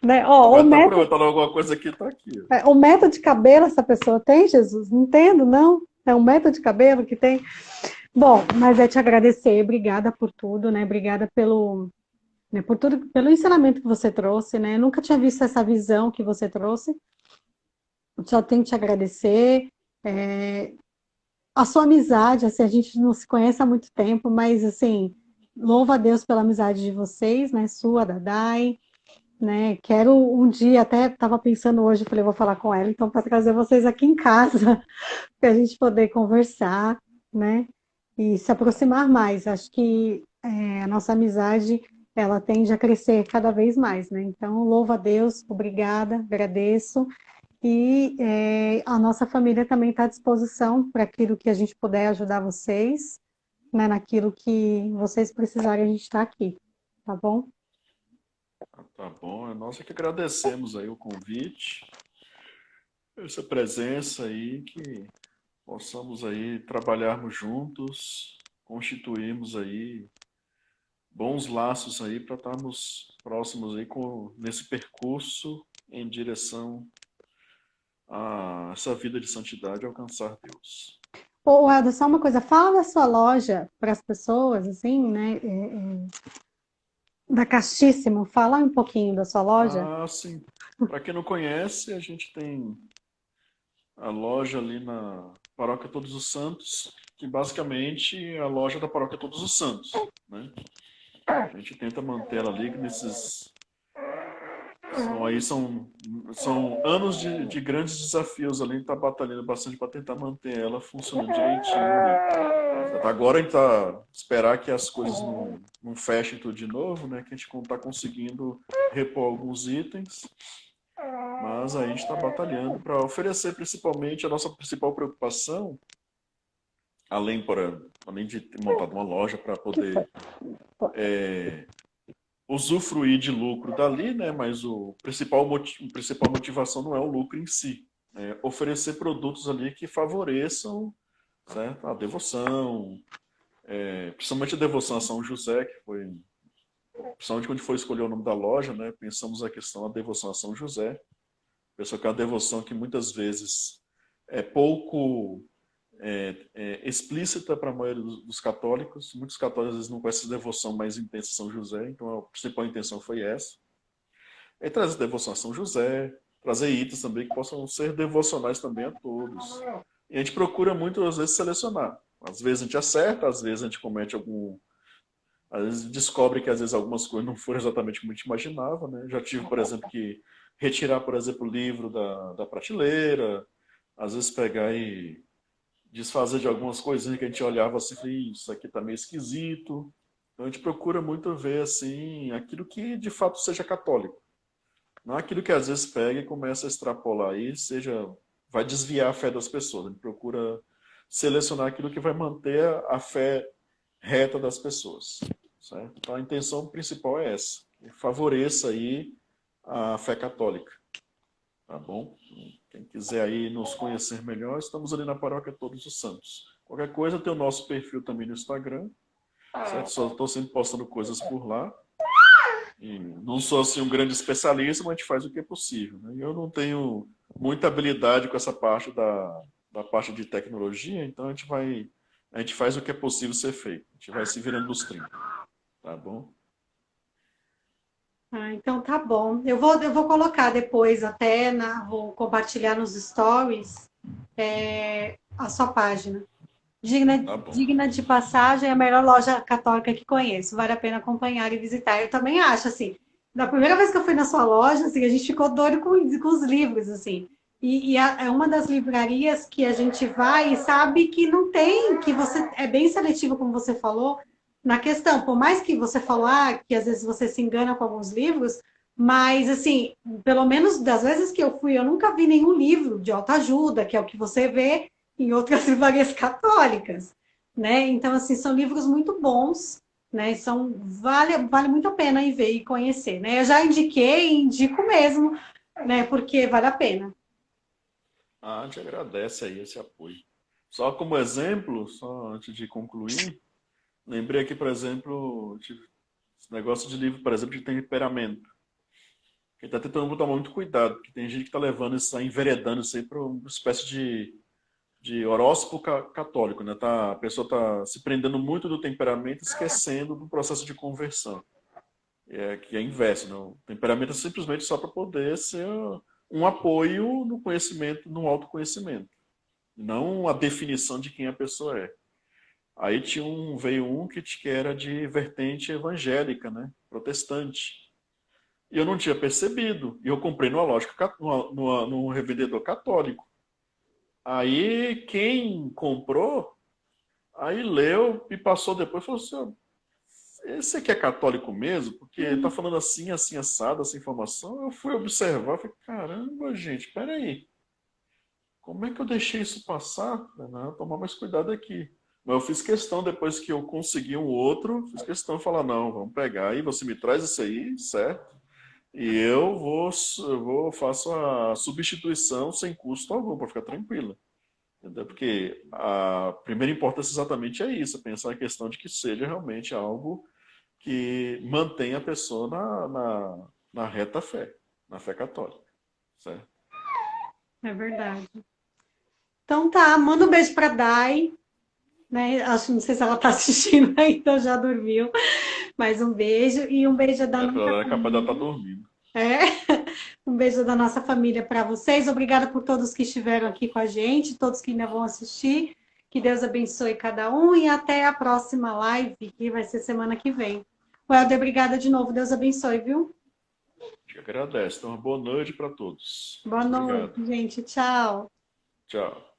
A: né? Ó,
B: Agora tá perguntando alguma coisa aqui, tá aqui.
A: o método de cabelo essa pessoa tem, Jesus? Não entendo, não. É um método de cabelo que tem. Bom, mas é te agradecer, obrigada por tudo, né? Obrigada pelo, né, por tudo, pelo ensinamento que você trouxe, né? Eu nunca tinha visto essa visão que você trouxe. Só tenho que te agradecer. É, a sua amizade, assim, a gente não se conhece há muito tempo, mas assim, louva a Deus pela amizade de vocês, né? Sua, da Dai, né? Quero um dia, até estava pensando hoje, falei, vou falar com ela, então, para trazer vocês aqui em casa, para a gente poder conversar, né? E se aproximar mais. Acho que a nossa amizade, ela tende a crescer cada vez mais, né? Então, louva a Deus, obrigada, agradeço. E a nossa família também está à disposição para aquilo que a gente puder ajudar vocês, né? Naquilo que vocês precisarem, a gente está aqui, tá bom?
B: Ah, tá bom, é nós é que agradecemos aí o convite, essa presença aí, que possamos aí trabalharmos juntos, constituirmos aí bons laços aí para estarmos próximos aí nesse percurso em direção a essa vida de santidade e alcançar Deus.
A: Ô, Helder, só uma coisa, fala da sua loja para as pessoas, assim, né? Da Castíssimo, fala um pouquinho da sua loja.
B: Ah, sim. Para quem não conhece, a gente tem a loja ali na Paróquia Todos os Santos, que basicamente é a loja da Paróquia Todos os Santos, né? A gente tenta manter ela ali nesses... São anos de grandes desafios ali, a gente está batalhando bastante para tentar manter ela funcionando direitinho ali. Agora a gente está esperar que as coisas não fechem tudo de novo, né? Que a gente não está conseguindo repor alguns itens, mas a gente está batalhando para oferecer principalmente a nossa principal preocupação, além de ter montado uma loja para
A: Que foi?
B: poder usufruir de lucro dali, né? Mas a principal motivação não é o lucro em si. É oferecer produtos ali que favoreçam, certo? A devoção, principalmente a devoção a São José, que foi, principalmente quando foi escolher o nome da loja, né? Pensamos a questão da devoção a São José. Pessoal, que é uma devoção que muitas vezes é pouco explícita para a maioria dos católicos. Muitos católicos às vezes não conhecem a devoção mais intensa a São José, então a principal intenção foi essa. É trazer devoção a São José, trazer itens também que possam ser devocionais também a todos. E a gente procura muito, às vezes, selecionar. Às vezes a gente acerta, às vezes a gente comete às vezes descobre que às vezes algumas coisas não foram exatamente como a gente imaginava, né? Já tive, por exemplo, que retirar, por exemplo, o livro da prateleira, às vezes pegar e desfazer de algumas coisinhas que a gente olhava assim, e falei, isso aqui tá meio esquisito. Então a gente procura muito ver assim aquilo que de fato seja católico. Não aquilo que às vezes pega e começa a extrapolar aí, seja, vai desviar a fé das pessoas. A gente procura selecionar aquilo que vai manter a fé reta das pessoas. Certo? Então a intenção principal é essa, que favoreça aí a fé católica. Tá bom? Quem quiser aí nos conhecer melhor, estamos ali na Paróquia Todos os Santos. Qualquer coisa, tem o nosso perfil também no Instagram, certo? Só estou sempre postando coisas por lá. E não sou assim um grande especialista, mas a gente faz o que é possível. Né? Eu não tenho muita habilidade com essa parte da parte de tecnologia, então a gente faz o que é possível ser feito. A gente vai se virando nos 30, tá bom?
A: Ah, então tá bom. Eu vou colocar depois até vou compartilhar nos stories a sua página. Digna,
B: Tá bom.
A: digna de passagem, é a melhor loja católica que conheço. Vale a pena acompanhar e visitar. Eu também acho, assim, da primeira vez que eu fui na sua loja, assim, a gente ficou doido com os livros, assim. É uma das livrarias que a gente vai e sabe que não tem, que você é bem seletivo, como você falou, na questão. Por mais que você falou, que às vezes você se engana com alguns livros, mas, assim, pelo menos das vezes que eu fui, eu nunca vi nenhum livro de autoajuda, que é o que você vê em outras livrarias católicas, né? Então, assim, são livros muito bons, né? Vale muito a pena ir ver e conhecer, né? Eu já indiquei e indico mesmo, né? Porque vale a pena.
B: A gente agradece aí esse apoio. Só como exemplo, só antes de concluir, lembrei aqui, por exemplo, esse negócio de livro, por exemplo, de temperamento. Ele está tentando tomar muito cuidado, porque tem gente que está levando isso, aí, enveredando isso aí para uma espécie de horóscopo católico, né? A pessoa está se prendendo muito do temperamento, esquecendo do processo de conversão. Que é inverso, não? O temperamento é simplesmente só para poder ser um apoio no conhecimento, no autoconhecimento, não a definição de quem a pessoa é. Aí veio um que era de vertente evangélica, né? Protestante. E eu não tinha percebido. E eu comprei numa loja, num revendedor católico. Aí quem comprou, aí leu e passou depois e falou assim, esse aqui é católico mesmo? Porque ele tá falando assim, assim, assado, essa informação. Eu fui observar, falei, caramba, gente, peraí. Como é que eu deixei isso passar? Não, tomar mais cuidado aqui. Mas eu fiz questão, depois que eu consegui um outro, fiz questão de falar, não, vamos pegar aí, você me traz isso aí, certo? E faço a substituição sem custo algum, para ficar tranquila. Entendeu? Porque a primeira importância exatamente é isso, é pensar na questão de que seja realmente algo que mantenha a pessoa na reta fé, na fé católica. Certo?
A: É verdade. Então tá, manda um beijo pra Dai, né? Não sei se ela tá assistindo ainda, já dormiu. Mas um beijo e um beijo da
B: Pelo
A: nossa
B: menos é capaz de ela estar
A: família.
B: dormindo.
A: É, um beijo da nossa família para vocês. Obrigada por todos que estiveram aqui com a gente, todos que ainda vão assistir. Que Deus abençoe cada um e até a próxima live, que vai ser semana que vem. Welder, obrigada de novo. Deus abençoe, viu?
B: Te agradece. Então, uma boa noite para todos.
A: Boa
B: Obrigado.
A: noite, gente. Tchau.
B: Tchau.